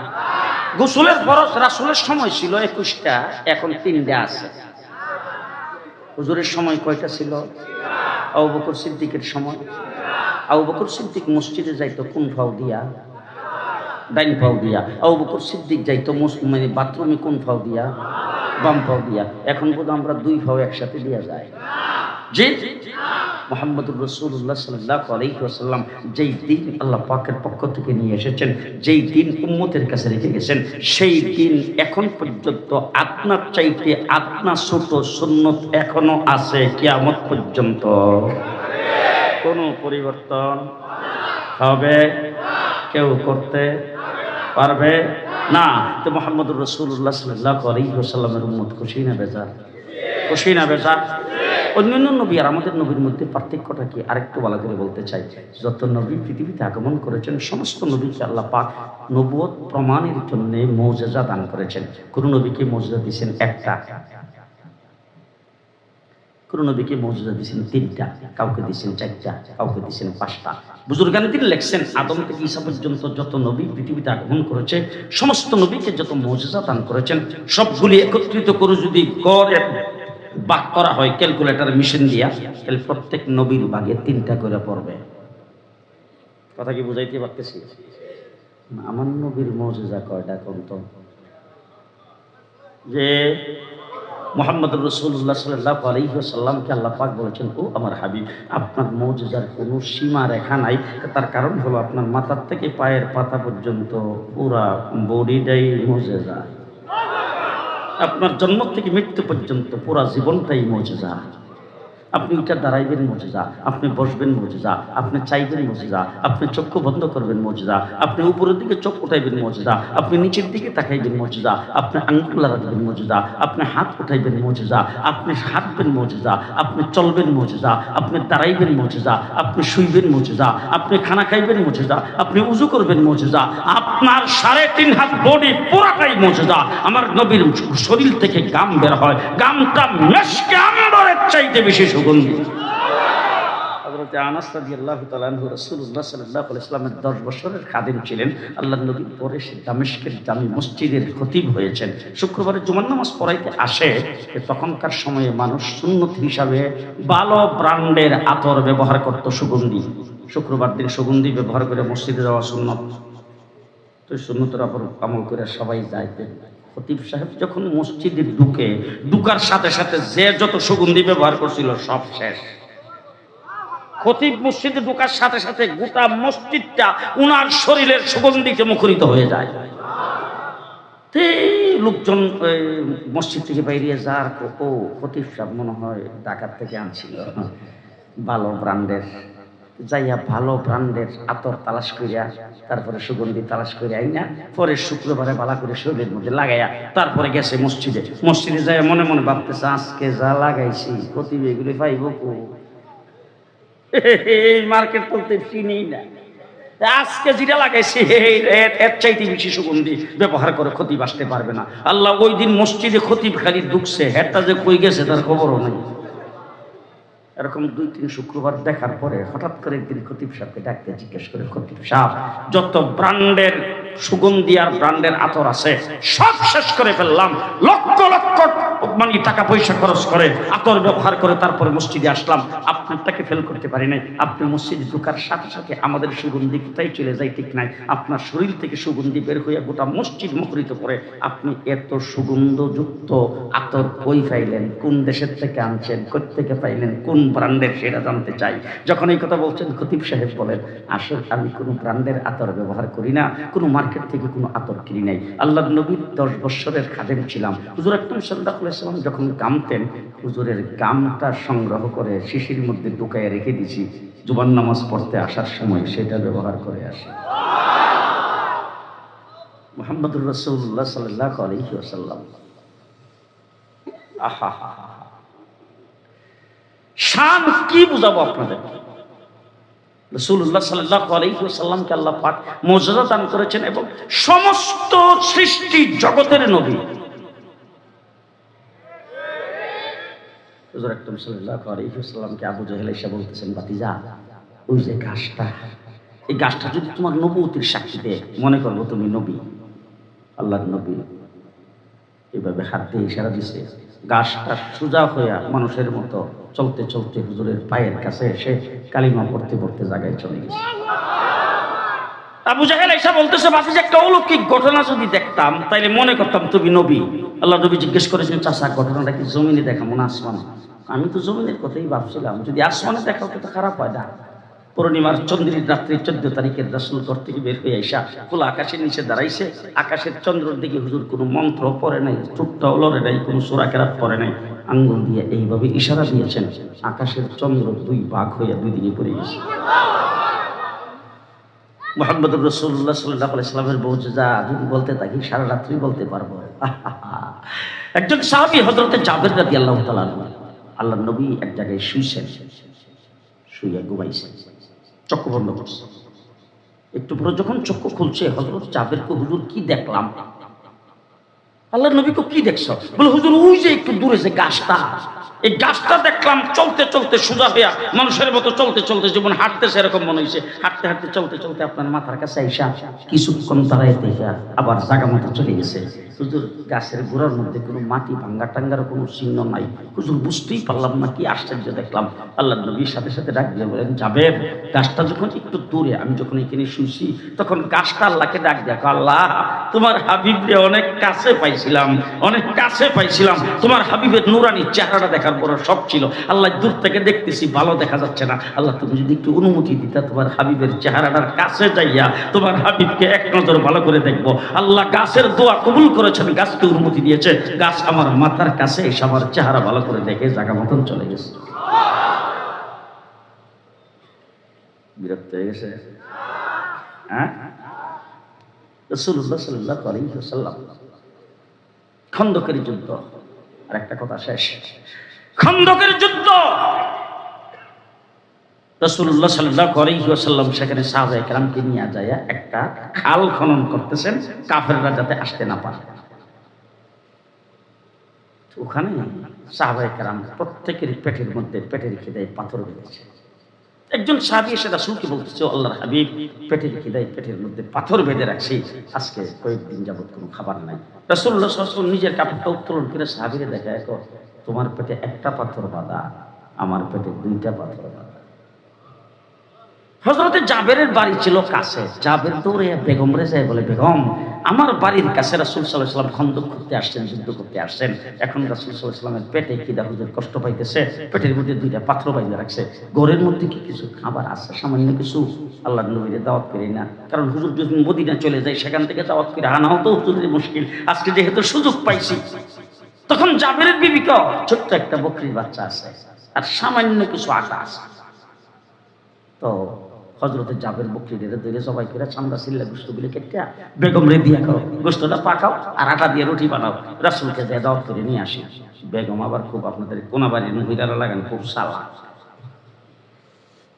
গোসলের ফরজ রাসূলের সময় ছিল 21টা, এখন 3টা আছে। হুজুরের সময় কয়টা ছিল? আবু বকর সিদ্দিকের সময়। আবু বকর সিদ্দিক মসজিদে যাইতো কোন ফাও দিয়া? ডাইন পাও দিয়া। আবু বকর সিদ্দিক যাইতো মানে বাথরুমে কোন ফাও দিয়া? বাম পাও দিয়া। এখন বোধ আমরা 2 ফাও একসাথে দিয়া যায়। জি মুহাম্মদুর রাসূলুল্লাহ সাল্লাল্লাহু আলাইহি ওয়াসাল্লাম যেই দিন আল্লাহ পাকের পক্ষ থেকে নিয়ে এসেছেন, যেই দিন উম্মতের কাছে রেখে গেছেন, সেই দিন এখন পর্যন্ত আপনার চাইতে আপনার ছোট সুন্নত এখনো আছে কিয়ামত পর্যন্ত। কোনো পরিবর্তন হবে কেউ করতে পারবে না। তো মুহাম্মদুর রাসূলুল্লাহ সাল্লাল্লাহু আলাইহি ওয়াসাল্লামের উম্মত খুশি না বেজার? খুশি না বেজার? অন্যান্য নবী আর আমাদের নবীর মধ্যে পার্থক্যটা কি আরেকটু ভালো করে বলতে চাই। যত নবী পৃথিবীতে আগমন করেছেন সমস্ত নবীকে আল্লাহ পাক নবুয়ত প্রমাণের জন্য মুজিজা দান করেছেন। কোন নবীকে মুজিজা দিয়েছেন একটা, কোন নবীকে মুজিজা দিয়েছেন 3টা, কাউকে দিয়েছেন 4টা, কাউকে দিয়েছেন 5টা। বুজুর্গানে তিনি লেখছেন আদম থেকে ঈসা পর্যন্ত যত নবী পৃথিবীতে আগমন করেছে সমস্ত নবীকে যত মুজিজা দান করেছেন সবগুলি একত্রিত করে যদি গড়ে ভাগ করা হয় ক্যালকুলেটর মেশিন দিয়া, তাহলে প্রত্যেক নবীর ভাগে 3টা করে পড়বে। কথা কি বুঝাইতে পারতেছি? আমার নবীর মুজিজা কয়টা কোন তো? যে মুহাম্মদুর রাসূলুল্লাহ সাল্লাল্লাহু আলাইহি ওয়াসাল্লামকে আল্লাহ পাক বলেছেন, ও আমার হাবিব, আপনার মুজিজার কোনো সীমা রেখা নাই। তার কারণ হলো আপনার মাথার থেকে পায়ের পাতা পর্যন্ত পুরা বডিটাই মুজিজা। আপনার জন্ম থেকে মৃত্যু পর্যন্ত পুরা জীবনটাই মুজিজা। আপনি উঠে দাঁড়াইবেন মুজিজা, আপনি বসবেন মুজিজা, আপনি চাইবেন মুজিজা, আপনি চক্ষু বন্ধ করবেন মুজিজা, আপনি উপরের দিকে চোখ উঠাইবেন মুজিজা, আপনি নিচের দিকে তাকাইবেন মুজিজা, আপনি আঙ্গুল রাখবেন মুজিজা, আপনি হাত উঠাইবেন মুজিজা, আপনি হাঁটবেন মুজিজা, আপনি চলবেন মুজিজা, আপনি দাঁড়াইবেন মুজিজা, আপনি শুইবেন মুজিজা, আপনি খানা খাইবেন মুজিজা, আপনি উযু করবেন মুজিজা, আপনার 3.5 হাত বডি পুরাটাই মুজিজা। আমার নবীর শরীর থেকে গাম বের হয়, গামটা মেশকে আম্বরের চাইতে বেশি সুগন্ধি। হযরত আনাস রাদিয়াল্লাহু তাআলা আনহু রাসূলুল্লাহ সাল্লাল্লাহু আলাইহি ওয়াসাল্লামের 10 বছরের খাদেম ছিলেন। আল্লাহর নবীর পরে সে দামেস্কের জামি মসজিদের খতিব হয়েছেন। শুক্রবারে জুমার নামাজ পড়াইতে আসে, তখনকার সময়ে মানুষ সুন্নত হিসাবে ভালো ব্র্যান্ডের আতর ব্যবহার করত, সুগন্ধি। শুক্রবার দিন সুগন্ধি ব্যবহার করে মসজিদে যাওয়া সুন্নত। তো সুন্নতের উপর আমল করে সবাই যাইতেন। খতিব সাহেব যখন মসজিদে ঢুকার সাথে সাথে যে যত সুগন্ধি ব্যবহার করছিল সব শেষ। খতিব মসজিদে ঢুকার সাথে সাথে গোটা মসজিদটা উনার শরীরের সুগন্ধিতে মুখরিত হয়ে যায়। লোকজন মসজিদ থেকে বাইরে যার, ও খতিব সাহেব মনে হয় ঢাকার থেকে আনছিল ভালো ব্র্যান্ডের, যাইয়া ভালো ব্র্যান্ডের আতর তালাশ করিয়া তারপরে সুগন্ধি তালাশ করে আইনা পরে শুক্রবারে বালা করে শরীরের মধ্যে লাগাইয়া তারপরে গেছে মসজিদে যাইয়া মনে মনে ভাবতেছে আজকে যা লাগাইছি খতিব এগুলি পাইব কো? এই মার্কেট বলতে চিনি না, আজকে যেটা লাগাইছি এর চাইতে বেশি সুগন্ধি ব্যবহার করে খতিব আসতে পারবে না। আল্লাহ ওই দিন মসজিদে খতিব খালি ঢুকছে, হেডটা যে কই গেছে তার খবরও নেই। এরকম 2-3 শুক্রবার দেখার পরে হঠাৎ করে একদিন খতিব সাহেবকে ডাকতে জিজ্ঞেস করে, খতিব সাহেব, যত ব্র্যান্ডের সুগন্ধি আর ব্র্যান্ডের আতর আছে সব শেষ করে ফেললাম, লক্ষ লক্ষ মানে টাকা পয়সা খরচ করে আতর ব্যবহার করে তারপরে মসজিদে আসলাম, আপনারটাকে ফেল করতে পারি নাই। আপনি মসজিদে ঢোকার সাথে সাথে আমাদের সুগন্ধি কোথায় চলে যায় ঠিক নাই, আপনার শরীর থেকে সুগন্ধি বের হইয়া গোটা মসজিদ মুখরিত করে। আপনি এত সুগন্ধযুক্ত আতর কই পাইলেন? কোন দেশের থেকে আনছেন? কোত্থেকে পাইলেন? কোন ব্র্যান্ডের সেটা জানতে চাই। যখন এই কথা বলছেন খতিব সাহেব বলেন, আসলে আমি কোনো ব্র্যান্ডের আতর ব্যবহার করি না, কোনো মার্কেট থেকে কোনো আতর কিনি নাই। আল্লাহর নবীর 10 বছরের খাদেম ছিলাম। হুজুর আকরাম সাল্লাল্লাহু আলাইহি ওয়াসাল্লাম যখন গামতেন, হুজুরের গামটা সংগ্রহ করে শিশির মধ্যে ঢুকায় রেখে দিছি, জুমার নামাজ পড়তে আসার সময় সেটা ব্যবহার করে আসি। মুহাম্মদুর রাসূলুল্লাহ সাল্লাল্লাহু আলাইহি ওয়াসাল্লাম, আহা শান কি বুঝাবো আপনাদের। রাসূলুল্লাহ সাল্লাল্লাহু আলাইহি ওয়াসাল্লামকে আল্লাহ পাক মর্যাদা দান করেছেন এবং সমস্ত সৃষ্টি জগতের নবী। হুজুর আকরাম সাল্লাল্লাহু আলাইহি ওয়াসাল্লামকে আবু জাহেল এসে বলতেছেন, ভাতিজা, ওই যে ঘাসটা এই গাছটা যদি তোমার নবুয়তির সাক্ষী দেয়, মনে করবো তুমি নবী, আল্লাহর নবী। এইভাবে হাত দিয়ে ইশারা দিছে। গাছটা সোজা হইয়া মানুষের মতো চলতে চলতে হুজুরের পায়ের কাছে এসে কালিমা পড়তে পড়তে জায়গায় চলে গেছে। আবু জাহেল এসে বলতেছে, বাকি যে একটা অলৌকিক ঘটনা যদি দেখতাম তাইলে মনে করতাম তুমি নবী। আল্লাহ নবী জিজ্ঞেস করেছেন, চাচা ঘটনাটা কি জমিনে দেখাবো না আসমানে? আমি তো জমিনের কথাই ভাবছিলাম, যদি আসমানে দেখাও তো খারাপ হয় না। পূর্ণিমার চন্দ্রের রাত্রি 14 তারিখের রাসূল ঘর থেকে বের হয়ে আইসা খোলা আকাশের নিচে দাঁড়াইছে। আকাশের চন্দ্রের দিকে হুজুর কোনো মন্ত্র পড়ে নাই, চুপটাও লড়ে নাই, কোনো সূরা কেরাত পড়ে নাই, আঙ্গুল দিয়ে এইভাবে ইশারা দিয়েছেন। আকাশের চন্দ্র 2 ভাগ হইয়া 2 দিকে পড়ে গেছে। মুহাম্মদুর রাসূলুল্লাহ সাল্লাল্লাহু আলাইহি ওয়াসাল্লামের মুজিজা যদি বলতে থাকি সারা রাত্রি বলতে পারবো। একজন সাহাবী হযরতে জাবের রাদিয়াল্লাহু তাআলা আল্লাহর নবী এক জায়গায় শুইছেন, শুইয়া ঘুমাইছেন, চক্ষু বন্ধ করছে। একটু পরে যখন চক্ষু খুলছে, হযরত জাবেরকে, হুজুর কি দেখলাম? আল্লাহর নবীকে কি দেখছো? বলে, হুজুর ওই যে একটু দূরে যে গাছটা, এই গাছটা দেখলাম চলতে চলতে সোজা হইয়া মানুষের মতো চলতে চলতে যেমন হাঁটতেছে এরকম মনে হয়েছে। হাঁটতে হাঁটতে চলতে চলতে আপনার মাথার কাছে আইসা কিছুক্ষণ দাঁড়ায় দেখা আবার জায়গা মতো চলে গেছে। হুজুর গাছের গোড়ার মধ্যে কোনো মাটি ভাঙ্গা টাঙ্গার কোনো চিহ্ন নাই। হুজুর বুঝতেই পারলাম না, কি আশ্চর্য দেখলাম। আল্লাহর নবীর সাথে সাথে ডাক দিয়ে বলেন, জাবের, গাছটা যখন একটু দূরে, আমি যখন এখানে শুইছি তখন গাছটা আল্লাহকে ডাক দেখো, আল্লাহ তোমার হাবিবকে অনেক কাছে পাইছিলাম, অনেক কাছে পাইছিলাম, তোমার হাবিবের নুরানি চেহারাটা দেখার বড় শখ ছিল। আল্লাহ দূর থেকে দেখতেছি ভালো দেখা যাচ্ছে না, আল্লাহ তুমি যদি একটু অনুমতি দিতা তোমার হাবিবের চেহারাটার কাছে যাইয়া তোমার হাবিবকে এক নজর ভালো করে দেখবো। আল্লাহ গাছের দোয়া কবুল করেছেন, গাছকে অনুমতি দিয়েছে। গাছ আমার মাথার কাছে এসে আমার চেহারা ভালো করে দেখে জায়গা মতন চলে গেছে। বিরক্ত হয়ে গেছে? হ্যাঁ, রাসূলুল্লাহ সাল্লাল্লাহু আলাইহি ওয়াসাল্লাম খন্দকের যুদ্ধ, আর একটা কথা শেষ, খন্দকের যুদ্ধ, রাসূলুল্লাহ সাল্লাল্লাহু আলাইহি ওয়াসাল্লাম সেখানে সাহাবায়ে কেরামকে নিয়ে যায় একটা খাল খনন করতেছেন, কাফেররা যাতে আসতে না পারে। ওখানে সাহাবায়ে কেরাম প্রত্যেকের পেটের মধ্যে, পেটের খিদায় পাথর বেঁধেছে। একজন সাহাবী এসে রাসূলকে বলতেছে, আল্লাহর হাবিব, পেটের খিদায় পেটের মধ্যে পাথর বেঁধে রাখছি, আজকে কয়েকদিন যাবত কোনো খাবার নাই। রাসূলুল্লাহ সাল্লাল্লাহু আলাইহি ওয়াসাল্লাম নিজের কাপড়টা উত্তোলন করে সাহাবীরে দেখায়, তোমার পেটে একটা পাথর বাঁধা, আমার পেটে 2টা পাথর বাঁধা। হযরতে জাবেরের বাড়ি ছিল কাছে। জাবের দৌড়ে বেগম রে যায়, বলে, বেগম, আমার বাড়ির কাছে রাসূল সাল্লাল্লাহু আলাইহি ওয়াসাল্লাম খন্দক করতে আসছেন, যুদ্ধ করতে আসছেন। এখন রাসূল সাল্লাল্লাহু আলাইহি ওয়াসাল্লামের পেটে খিদা, হুজুর কষ্ট পাইতেছে, পেটের মধ্যে 2টা পাথর বাইন্ধে রাখছে। ঘরের মধ্যে কি কিছু খাবার আছে? সামান্য কিছু। আল্লাহর নবীরে দাওয়াত করি না, কারণ হুজুর যদি মদিনা চলে যায় সেখান থেকে দাওয়াত করে আনাও তো হুজুরের মুশকিল। আজকে যেহেতু সুযোগ পাইছি, তখন জাবেরের বিবিকে ছোট্ট একটা বকরির বাচ্চা আছে আর সামান্য কিছু আটা আছে। তো হযরতে জাবের বকরিদের ধরে সবাই করে চামড়া সিল্লা গোশতগুলি কেটে বেগম রে দিয়া খাও, গোশতটা পাকাও আর আটা দিয়ে রুটি বানাও, রাসূলকে দিয়ে দাওয়াত করে নিয়ে আসি। বেগম আবার খুব, আপনাদের কোনাবাড়ির মহিলারা লাগান খুব চালাক।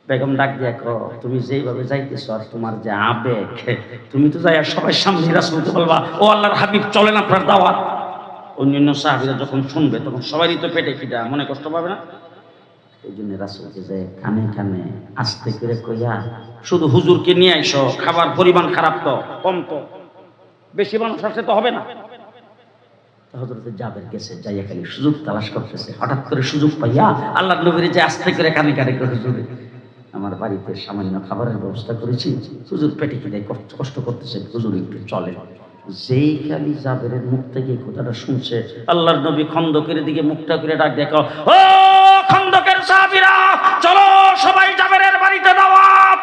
বেগম ডাক দিয়া কো, তুমি যেইভাবে যাইতেছো আর তোমার যে আবেগ, তুমি তো যাই আর সবাই সামনে রাসূলকে বলবা, ও আল্লাহর হাবিব চলেন আপনার দাওয়াত। অন্যান্য সাহাবীরা যখন শুনবে তখন সবারই তো পেটে খিদা, মনে কষ্ট পাবে না? এই জন্য রাসূলকে যে কানে কানে আস্তে করে কইয়া, শুধু হুজুরকে নিয়ে আইসো, খাবার পরিমাণ খারাপ তো, কম তো, বেশি মানুষ আসলে তো হবে না। হযরতে জাবের গেছে, যাইয়া খালি সুযোগ তালাশ করতেছে। হঠাৎ করে সুযোগ পাইয়া আল্লাহর নবীর যে আস্তে করে কানে কানে করে, হুজুর আমার বাড়িতে সামান্য খাবারের ব্যবস্থা করেছি, হুজুর পেটে খিদায় কষ্ট করতেছে, হুজুর একটু চলে। যেই খালি জাবেরের মুখ থেকে কথাটা শুনছে, আল্লাহর নবী খন্দকের দিকে মুখটা করে ডাক দেখো, ও খন্দকের সাহাবীরা, চলো সবাই জাবেরের বাড়িতে দাওয়াত।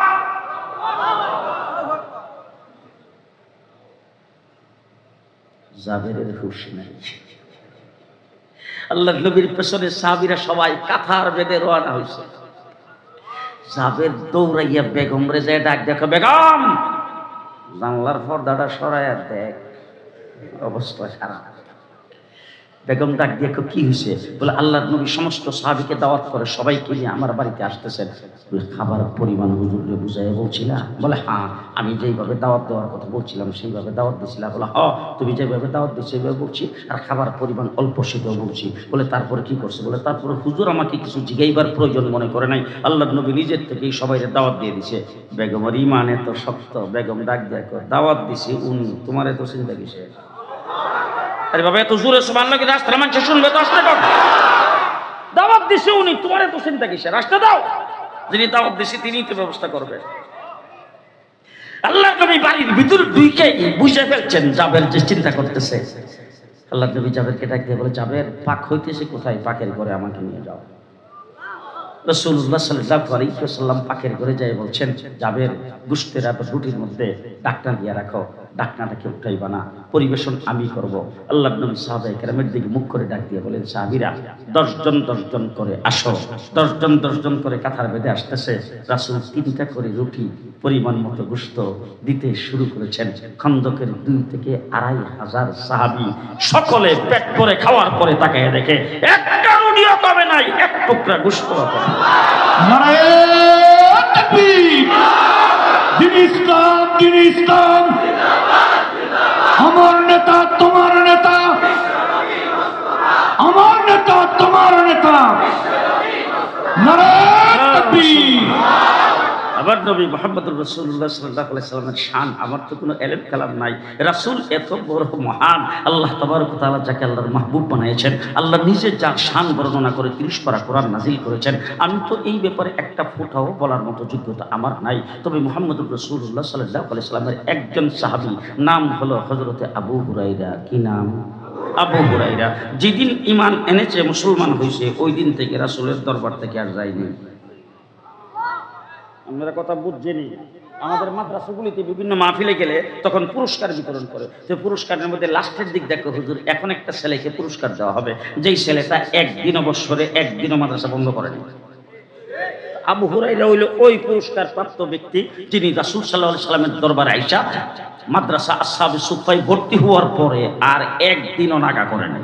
জাবেরের হুঁশ নাই। আল্লাহর নবীর পেছনে সাহাবীরা সবাই কাতার বেঁধে রওনা হয়েছে। জাবের দৌড়াইয়া বেগম রে যায় ডাক দেখো, বেগম জানলার পর্দাটা সরাইয়া দেখ, অবস্থা খারাপ। বেগম ডাক দিয়ে কি হয়েছে? বলে আল্লাহর নবী সমস্ত সাহাবীকে দাওয়াত করে সবাইকে নিয়ে আমার বাড়িতে আসতেছেন। বলে খাবার পরিমাণ হুজুরকে বুঝাই বলছিলাম? বলে হ্যাঁ, আমি যেইভাবে দাওয়াত দেওয়ার কথা বলছিলাম সেইভাবে দাওয়াত দিছিলাম। বলে হ্যাঁ, তুমি যেভাবে দাওয়াত দিচ্ছ সেইভাবে বলছি, আর খাবার পরিমাণ অল্প সেটাও বলছি। বলে তারপরে কি করছে? বলে তারপরে হুজুর আমাকে কিছু জিগাইবার প্রয়োজন মনে করে নাই, আল্লাহর নবী নিজের থেকেই সবাইকে দাওয়াত দিয়ে দিছে। বেগমের ইমান এত শক্ত, বেগম ডাক দেখো দাওয়াত দিছি উনি, তোমার এত চিন্তা কিসে? আরে বাবা, এত জোরে সুবহানাল্লাহ কি রাস্তার মানুষ শুনবে? তো আসতে কর, দাওয়াত দিছে উনি, তোমার এত চিন্তা কিসে? রাস্তা দাও, যিনি দাওয়াত দিছে তিনিই তো ব্যবস্থা করবে। আল্লাহ নবী বাড়ির ভিতর ঢুকে বুঝে ফেলছেন জাবের যে চিন্তা করতেছে। আল্লাহ নবী জাবেরকে ডাক দিয়ে বলে, জাবের পাক হইতেছে কোথায়? পাকের ঘরে আমাকে নিয়ে যাও। রাসূলুল্লাহ সাল্লাল্লাহু আলাইহি ওয়াসাল্লাম পাকের ঘরে যায় বলছেন, জাবের গোশতের রুটির মধ্যে ডাকনা দিয়ে রাখো, ডাকনাটাকে উঠাইবা না, পরিবেশন আমি করব। আল্লাহর নবী সাহাবায়ে কেরামের দিকে মুখ করে ডাক দিয়ে বলেন, সাহাবীরা 10 জন করে আসো। 10 জন করে কাতার বেঁধে আসতেছে। রাসূল 3টা করে রুটি পরিমাণ মতো গোশত দিতে শুরু করেছেন। খন্দকের 2 থেকে 2500 সাহাবী সকলে পেট ভরে খাওয়ার পরে তাকায় দেখে একটা রুটিও কমে নাই, এক টুকরা গোশত কমে। নারায়ে তাকবীর। দিন ইসলাম, দিন ইসলাম। আমার নেতা তোমার নেতা, আমার নেতা তোমার নেতা। নারায়ে তাকবীর। আবার নবী মুহাম্মদুর রাসূলুল্লাহ সাল্লাল্লাহু আলাইহি সাল্লামের শান, আমার তো কোনো এলেম কালাম নাই। রাসূল এত বড় মহান, আল্লাহ তাবারক ওয়া তাআলা যাকে আল্লাহর মাহবুব বানিয়েছেন, আল্লাহ নিজে যার শান বর্ণনা করে 30 পারা কোরআন নাজিল করেছেন। আমি তো এই ব্যাপারে একটা ফোঁটাও বলার মতো যোগ্যতা আমার নাই। তবে মুহাম্মদুর রাসূলুল্লাহ সাল্লাল্লাহু আলাইহি সাল্লামের একজন সাহাবী, নাম হলো হযরতে আবু হুরায়রা। কি নাম? আবু হুরায়রা। যেদিন ঈমান এনেছে, মুসলমান হয়েছে, ওই দিন থেকে রাসূলের দরবার থেকে আর যায়নি। আমরা কথা বুঝছেনি? আমাদের মাদ্রাসাগুলিতে বিভিন্ন মাহফিলে গেলে তখন পুরস্কার বিতরণ করে, তো পুরস্কারের মধ্যে লাস্টের দিক দেখো, হুজুর এখন একটা ছেলেকে পুরস্কার দেওয়া হবে, যেই ছেলেটা একদিন বৎসরে একদিনও মাদ্রাসা বন্ধ করেনি। আবু হুরায়রা হইল ওই পুরস্কার প্রাপ্ত ব্যক্তি, যিনি রাসূল সাল্লাল্লাহু আলাইহি সাল্লামের দরবারে আইসা মাদ্রাসা আসহাবে সুফায় ভর্তি হওয়ার পরে আর একদিনও নাগা করেনি।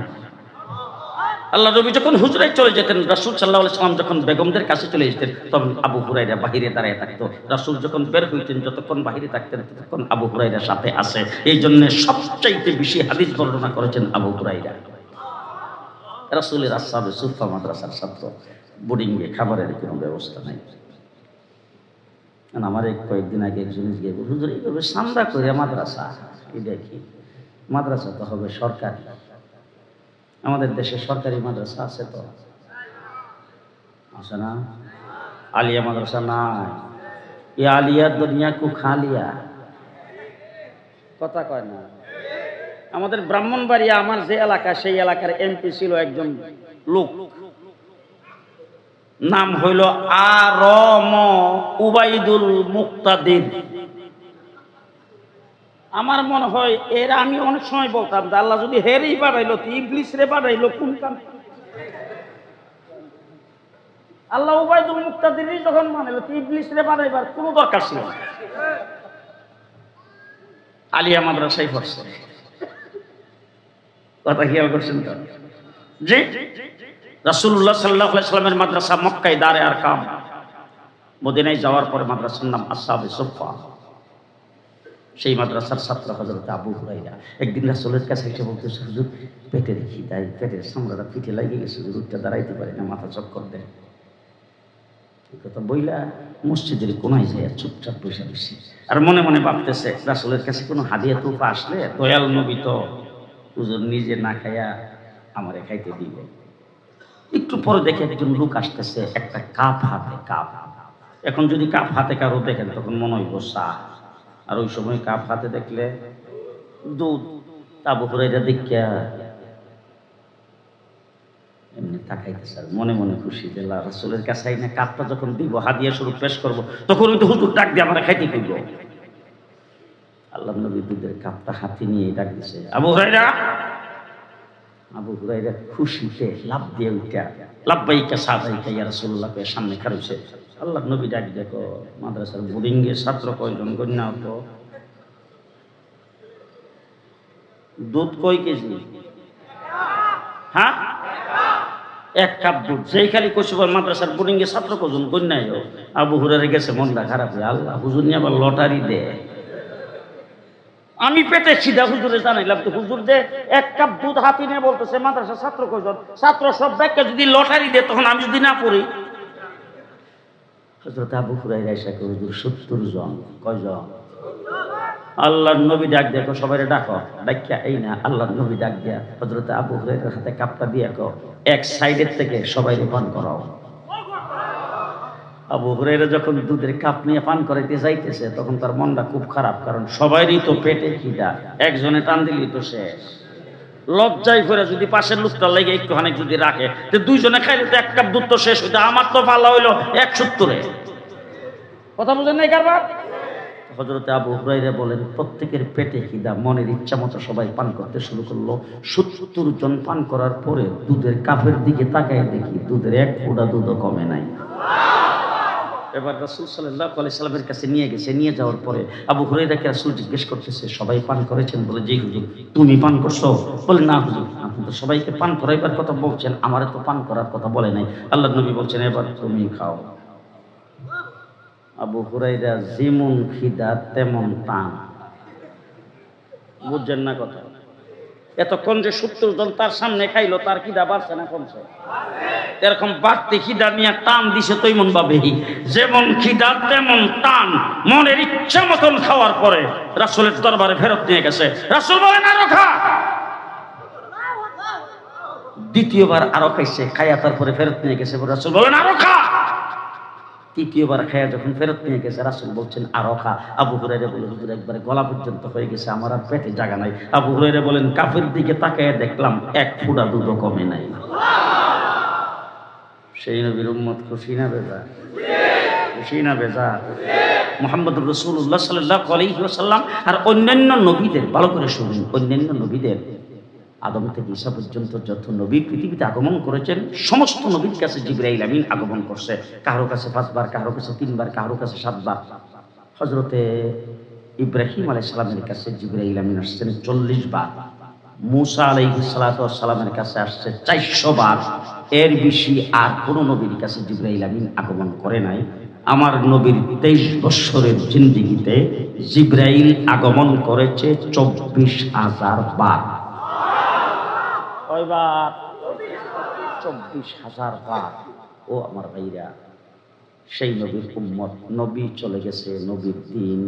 আল্লাহ নবী যখন হুজরায় চলে যেতেন, রাসূল সাল্লাল্লাহু আলাইহি সাল্লাম যখন বেগমদের কাছে চলে যেতেন, তখন আবু হুরায়রা বাহিরে দাঁড়িয়ে থাকতো। রাসূল যখন বের হইতেন, যতক্ষণ বাহিরে থাকতেন ততক্ষণ আবু হুরায়রা সাথে আসে। এই জন্য সবচাইতে বেশি হাদিস বর্ণনা করেছেন আবু হুরায়রা। রাসূলের আসহাবে সুফা মাদ্রাসার ছাত্র, বোর্ডিংয়ে খাবারের কোনো ব্যবস্থা নাই। আমার কয়েকদিন আগে একজন গিয়ে বলল, হুজুর এইভাবে সান্দা করে মাদ্রাসা, এই দেখি মাদ্রাসা তো হবে সরকারি। আমাদের দেশে সরকারি মাদ্রাসা আছে তো? আছে না? আলিয়া মাদ্রাসা নাই। এ আলিয়া দুনিয়া কু খালিয়া, কথা কয় না। আমাদের ব্রাহ্মণবাড়িয়া, আমার যে এলাকা, সেই এলাকার এমপি ছিল একজন লোক, নাম হইল আরম উবাইদুল মুক্তাদির। আমার মনে হয় এর, আমি অনেক সময় বলতাম যে আল্লাহ যদি হেরেই পাঠাইলো, ইবলিস রে পাঠাইলো কোন কাম? আল্লাহ উবাইদুল মুক্তাদিরই যখন মানাইলো, ইবলিস রে পাঠাইবার কোনো দরকার ছিল না। আলিয়া মাদ্রাসায় পড়ছে, কথা খেয়াল করছেন তো? জি, রাসূলুল্লাহ সাল্লাল্লাহু আলাইহি সাল্লামের মাদ্রাসা মক্কায় দারে আরকাম, মদিনায় যাওয়ার পরে মাদ্রাসার নাম আসহাবে সুফা। সেই মাদ্রাসার ছাত্র হযরত আবু হুরায়রা একদিন রাসূলের কাছে এসে বলতেছে, হুজুর পেটে দেখি তাই, পেটের সামরাটা পিঠে লাগিয়ে গেছে, হুজুরটা দাঁড়াইতে পারে না, মাথা চক্কর দেয়। এই কথা বইলা মসজিদের কোনায় যায় চুপচাপ বসে বসে, আর মনে মনে ভাবতেছে রাসূলের কাছে কোনো হাদিয়া তোফা আসলে দয়াল নবী তো হুজুর নিজে না খাইয়া আমারে খাইতে দিবে। একটু পরে দেখে একজন লোক আসতেছে, একটা কাপ হাতে, কাপ। এখন যদি কাপ হাতে কারো দেখেন তখন মনে হইব চা, আর ওই সময় কাপ হাতে দেখলে দুধ। আবু হুরায়রা দেখিয়া এমনি তাকাইতেছে, মনে মনে খুশি যে রাসূলের কাছে আইনা কাপটা যখন দিব, হাদিয়া স্বরূপ পেশ করব, তখন ওই তো হুজুর ডাক দিয়ে আমরা খাইতে কইব। আল্লাহ নবী দুধের কাপটা হাতে নিয়ে ডাক দিছে, আবু হুরায়রা। আবু হুরায়রা খুশিতে লাফ দিয়ে উঠা লাব্বাইকা সাদাইকা ইয়া রাসূলুল্লাহ কে সামনে খাড়াইছে। আল্লাহ নবী ডাক দেখো, মাদ্রাসার বোর্ডিংয়ে ছাত্র কয়জন গণ্যা হতো? দুধ কয় কেজি? হ্যাঁ, 1 কাপ দুধ। যেই খালি কচুবার মাদ্রাসার বোর্ডিং এ ছাত্র কজন কন্যায় আবু হুরায়রা গেছে মনটা খারাপ হয়ে, আল্লাহ হুজুর নিয়ে আবার লটারি দে। আমি পেটে সিধা হুজুরে জানাইলাম তো হুজুর দে 1 কাপ দুধ হাতি নিয়ে বলতেছে মাদ্রাসার ছাত্র কজন, ছাত্র সব ব্যাগকে যদি লটারি দে তখন আমি যদি না পড়ি। হযরত আবু হুরায়রা এসে হুজুর 70 জন। কয়জন? আল্লাহর নবী ডাক দেখো সবাই ডাকো, ডাকিয়া এই না আল্লাহর নবী ডাক দিয়া হযরত আবু হুরায়রার হাতে কাপটা দিয়ে কো এক সাইডের থেকে সবাই পান করাও। আবু হুরায়রা যখন দুধের কাপ নিয়ে পান করাইতে যাইতেছে তখন তার মনটা খুব খারাপ, কারণ সবারই তো পেটে খিদা, একজনে টান দিলি তো শেষ। লজ্জায় করে যদি পাশের লোকটা লেগে একটুখানি যদি রাখে তো 2 জনে খাইলে তো 1 কাপ দুধ তো শেষ হইতো, আমার তো পাল্লা হইলো 170-এ। কথা বুঝেন নাই কারবার? হযরত আবু হুরায়রা বলেন প্রত্যেকের পেটে খিদা, মনের ইচ্ছা মতো সবাই পান করতে শুরু করলো। 70 জন পান করার পরে দুধের কাপের দিকে তাকায় দেখি দুধের 1 ফোঁটা দুধও কমে নাই। এবার রাসূল সাল্লাল্লাহু আলাইহি সাল্লামের কাছে নিয়ে গেছে, নিয়ে যাওয়ার পরে আবু হুরায়রাকে রাসূল জিজ্ঞেস করতেছে সবাই পান করেছেন? বলে জি হুজুর। তুমি পান করছো? বলে না হুজুর, আপনি তো সবাইকে পান করাইবার কথা বলছেন, আমারে তো পান করার কথা বলে নাই। আল্লাহর নবী বলছেন এবার তুমি খাও। আবু হুরায়রা যেমন খিদা তেমন টান। বুঝছেন না কথা? এতক্ষণ যে 70 জন তার সামনে খাইলো, তার খিদা বাড়ছে না কমছে? এরকম বাড়তি খিদা নিয়ে টান দিছে তৈমন ভাবে, যেমন খিদা তেমন টান। মনের ইচ্ছা মতন খাওয়ার পরে রাসূলের দরবারে ফেরত নিয়ে গেছে। রাসূল বলেন আরো খা। দ্বিতীয়বার আরো খাইছে, খাইয়া তারপরে ফেরত নিয়ে গেছে। রাসূল বলেন আরো খা। তৃতীয়বার খাইয়া যখন ফেরত নিয়ে গেছে রাসূল বলছেন আরো খা। আবু হুরায়রা বলে হুজুর একবারে গলা পর্যন্ত হয়ে গেছে, আমার আর পেটে জায়গা নাই। আবু হুরায়রা বলেন কাফের দিকে তাকায় দেখলাম 1 ফোঁটা দুধও কমে নাই। সেই নবীর উম্মত খুশি না বেজার? খুশি না বেজার? মুহাম্মদুর রাসূলুল্লাহ সাল্লাল্লাহু আলাইহি ওয়াসাল্লাম আর অন্যান্য নবীদের ভালো করে শুনুন, অন্যান্য নবীদের আদম থেকে ঈসা পর্যন্ত যত নবী পৃথিবীতে আগমন করেছেন সমস্ত নবীর কাছে জিবরাইল আমিন আগমন করছে। কারো কাছে 5 বার, কারো কাছে 3 বার, কারো কাছে 7 বার। হযরতে ইব্রাহিম আলাইহিস সালামের কাছে জিবরাইল আমিন আসছেন 40 বার। মুসা আলাইহিস সালাতু ওয়াস সালামের কাছে আসছে 400 বার। এর বেশি আর কোন নবীর কাছে জিবরাইল আমিন আগমন করে নাই। আমার নবীর 23 বছরের জিন্দেগিতে জিবরাইল আগমন করেছে 24,000 বার। কয়বার? 24,000 বার। ও আমার ভাইরা, সেই নবীর উম্মত, নবী চলে গেছে, নবীর দিন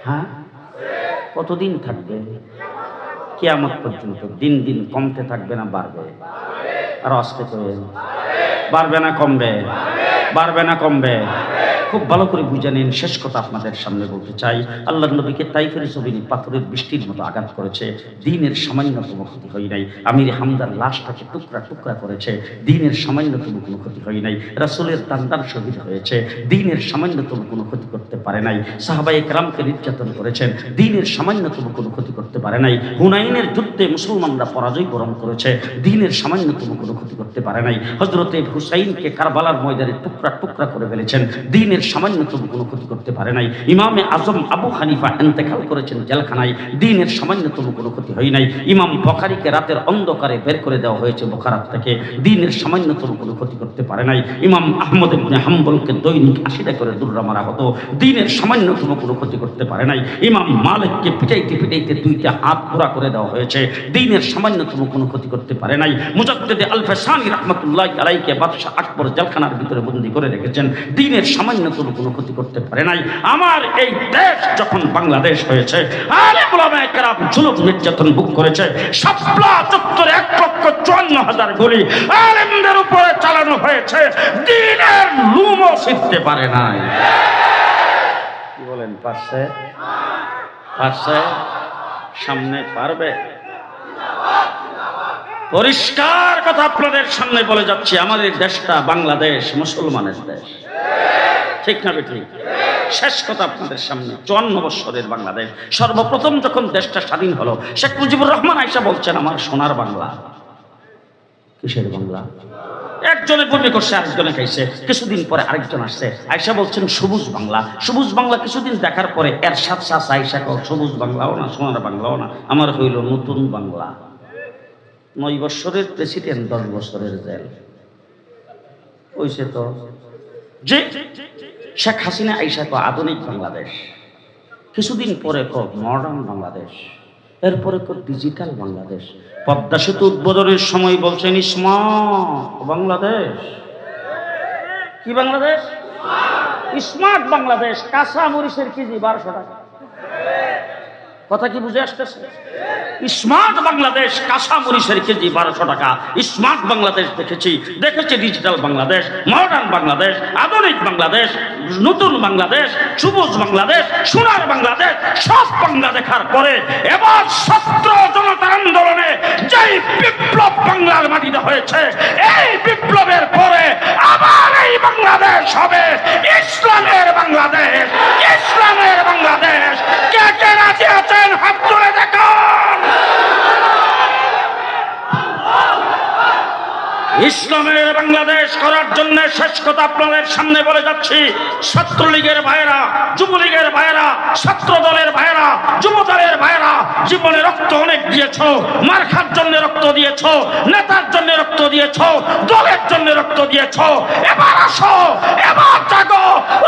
হ্যাঁ কতদিন থাকবে? কিয়ামত পর্যন্ত। দিন দিন কমতে থাকবে না বাড়বে? আর আস্তে করে বাড়বে না কমবে? বাড়বে না কমবে? খুব ভালো করে বুঝে নিন। শেষ কথা আপনাদের সামনে বলতে চাই, আল্লাহর নবীকে তাইফের জমিনে পাথরের বৃষ্টির মতো আঘাত করেছে, দ্বীনের সামান্যতম ক্ষতি হয় নাই। আমির হামদার লাশটাকে টুকরা টুকরা করেছে, দ্বীনের সামান্যতম কোনো ক্ষতি হয় নাই। রাসূলের দান্দান শহীদ হয়েছে, দ্বীনের সামান্যতম কোনো ক্ষতি করতে পারে নাই। সাহাবায়ে কেরামকে নির্যাতন করেছেন, দ্বীনের সামান্যতম কোনো ক্ষতি করতে পারে নাই। হুনাইনের যুদ্ধে মুসলমানরা পরাজয় বরণ করেছে, দ্বীনের সামান্যতম কোনো ক্ষতি করতে পারে নাই। হযরতে হুসাইনকে কারবালার ময়দানে টুকরা টুকরা করে ফেলেছেন, দ্বীনের সামান্যতম কোনো ক্ষতি করতে পারে নাই। ইমামে আজম আবু হানিফা ইন্তেকাল করেছেন জেলখানায়, দ্বীনের সামান্যতম কোনো ক্ষতি হয় নাই। ইমাম বুখারীকে রাতের অন্ধকারে বের করে দেওয়া হয়েছে বুখারাত থেকে, দ্বীনের সামান্যতম কোনো ক্ষতি করতে পারে নাই। ইমাম আহমদ ইবনে হাম্বলকে দৈনিক 80টা করে দুর্রা মারা হতো, দ্বীনের সামান্যতম কোনো ক্ষতি করতে পারে নাই। ইমাম মালিককে পিটাইতে পিটাইতে 2টা হাত পুরা করে দেওয়া হয়েছে, দ্বীনের সামান্যতম কোনো ক্ষতি করতে পারে নাই। মুজাদ্দিদ আল-ফাসানি রাহমাতুল্লাহি আলাইহি বাদশা আকবর জেলখানার ভিতরে বন্দী করে রেখেছেন, দ্বীনের সামান্য কোনো ক্ষতি করতে পারে নাই। আমার এই দেশ যখন বাংলাদেশ হয়েছে, আলেম উলামায়ে কেরাম জুলুম নির্যাতন ভোগ করেছে। শাপলা চত্বরে 1,54,000 গুলি আলেমদের উপরে চালানো হয়েছে, দ্বীনের লুমও ছিঁড়তে পারে নাই। কি বলেন, পারছে? পারছে? সামনে পারবে? পরিষ্কার কথা আপনাদের সামনে বলে যাচ্ছি, আমাদের দেশটা বাংলাদেশ মুসলমানের দেশ, ঠিক না বেঠিক? শেষ কথা আপনাদের সামনে, 54 বছরের বাংলাদেশ। সর্বপ্রথম যখন দেশটা স্বাধীন হলো, শেখ মুজিবুর রহমান আয়েশা বলছেন আমার সোনার বাংলা। কিসের বাংলা? একজনে বমি করছে, আরেকজনে খাইছে, কিছুদিন পরে আরেকজন আসছে, আয়েশা বলছেন সবুজ বাংলা। সবুজ বাংলা কিছুদিন দেখার পরে এরশাদ শাহ আয়েশা কও সবুজ বাংলাও না সোনার বাংলাও না, আমার হইল নতুন বাংলা। 9 বছরের প্রেসিডেন্ট, 10 বছরের জেল হইছে। তো যে শেখ হাসিনা আইসা কো আধুনিক বাংলাদেশ, কিছুদিন পরে কো মডার্ন বাংলাদেশ, এরপরে কো ডিজিটাল বাংলাদেশ। পদ্মা সেতু উদ্বোধনের সময় বলছেন স্মার্ট বাংলাদেশ। কি বাংলাদেশ? স্মার্ট বাংলাদেশ। কাঁচা মরিচের কেজি 1200 টাকা। কথা কি বুঝে আসতেছে? স্মার্ট বাংলাদেশ, কাঁচা মরিচের কেজি 1200 টাকা। স্মার্ট বাংলাদেশ দেখেছি ডিজিটাল বাংলাদেশ, মডার্ন বাংলাদেশ, আধুনিক বাংলাদেশ, নতুন বাংলাদেশ, সবুজ বাংলাদেশ, সোনার বাংলাদেশ, সব বাংলা দেখার পরে এবার ছাত্র জনতার আন্দোলনে যেই বিপ্লব বাংলার মাটিতে হয়েছে, এই বিপ্লবের পরে আবার এই বাংলাদেশ হবে ইসলামের বাংলাদেশ। ইসলামের বাংলাদেশ। কে কে রাজি আছেন হাত তুলে দেখান। ইসলামের বাংলাদেশ করার জন্য শেষ কথা আপনাদের সামনে বলে যাচ্ছি, ছাত্রলীগের ভাইয়েরা, যুবলীগের ভাইয়েরা, ছাত্র দলের ভাইয়েরা, যুব দলের ভাইয়েরা, জীবনে রক্ত অনেক দিয়েছ, মার্কার জন্য রক্ত দিয়েছ, নেতার জন্য রক্ত দিয়েছ, দলের জন্য রক্ত দিয়েছ। এবার আসো, এবার জাগো,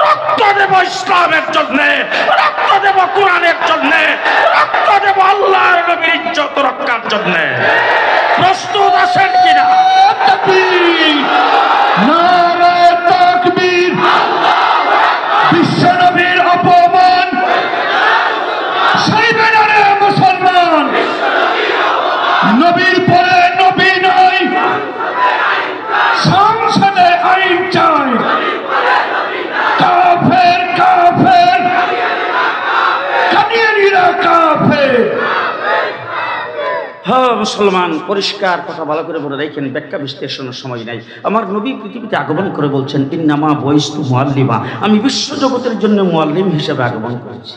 রক্ত দেব ইসলামের জন্য, রক্ত দেব কোরআনের জন্য, রক্ত দেব আল্লাহর নবীর ইজ্জত রক্ষার জন্য। প্রস্তুত আছেন কিনা? তাকবীর, নারায়ে তাকবীর। বিশ্বনবীর অপমান সইবে না রে মুসলমান। নবীর পরে নবী নাই, সংসদে আইন চাই। কাফের কাফের, কাদিয়ানীরা কাফের। হ্যাঁ মুসলমান, পরিষ্কার কথা ভালো করে বলে রাখেন, ব্যাখ্যা বিশ্লেষণের সময় নাই। আমার নবী পৃথিবীতে আগমন করে বলছেন ইন্নামা বয়স্তু মুআল্লিমা, আমি বিশ্বজগতের জন্য মুআল্লিম হিসেবে আগমন করেছি।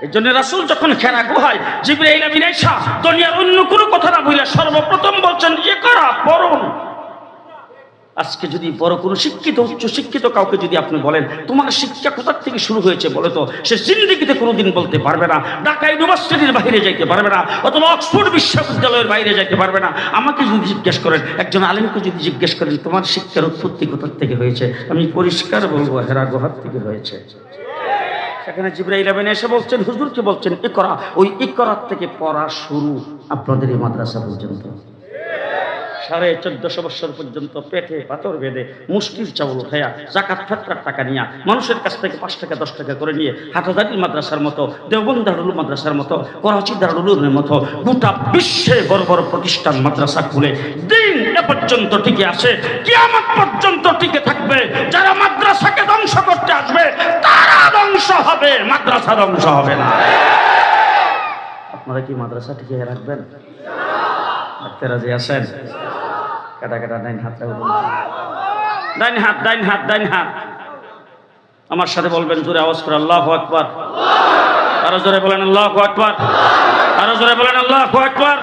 এই জন্য রাসূল যখন খেরা গুহায় জিবরাইল আমিন আইসা দুনিয়ার অন্য কোনো কথা না বলে সর্বপ্রথম বলছেন ইকরা, পড়ুন। আজকে যদি বড় কোনো শিক্ষিত, উচ্চ শিক্ষিত কাউকে যদি আপনি বলেন তোমার শিক্ষা কোথা থেকে শুরু হয়েছে বলে, তো সে জিন্দেগিতে কোনোদিন বলতে পারবে না। ঢাকা ইউনিভার্সিটির বাইরে যাইতে পারবে না, অথবা অক্সফোর্ড বিশ্ববিদ্যালয়ের বাইরে যাইতে পারবে না। আমাকে যদি জিজ্ঞেস করেন, একজন আলেমকে যদি জিজ্ঞেস করেন তোমার শিক্ষার উৎপত্তি কোথা থেকে হয়েছে, আমি পরিষ্কার বলবো হেরা গুহার থেকে হয়েছে। সেখানে জিবরাইল আমিন এসে বলছেন, হুজুরকে বলছেন ইকরা, ওই ইকরাত থেকে পড়া শুরু আপনাদের এই মাদ্রাসা পর্যন্ত। 1450 বছর পর্যন্ত পেটে পাথর বেঁধে মুষ্টির চাউল খায়া জাকাত ফেতরার টাকা নিয়ে মানুষের কাছ থেকে 5 টাকা 10 টাকা করে নিয়ে হাটাজারির মাদ্রাসার মতো, দেওবন্দ দারুল উলুম মাদ্রাসার মতো, করাচি দারুল উলুমের মতো গোটা বিশ্বে বড় বড় প্রতিষ্ঠান মাদ্রাসা খুলে দিন এ পর্যন্ত টিকে আছে, কিয়ামত পর্যন্ত টিকে থাকবে। যারা মাদ্রাসাকে ধ্বংস করতে আসবে তারা ধ্বংস হবে, মাদ্রাসা ধ্বংস হবে না। আপনারা কি মাদ্রাসা টিকে রাখবেন? আপনারা যে আছেন কাটা কাটা ডাইন হাতটা উঠুন, ডাইন হাত, ডাইন হাত, ডাইন হাত। আমার সাথে বলবেন জোরে আওয়াজ করে আল্লাহু আকবার। আরো জোরে বলেন আল্লাহু আকবার। আরো জোরে বলেন আল্লাহু আকবার।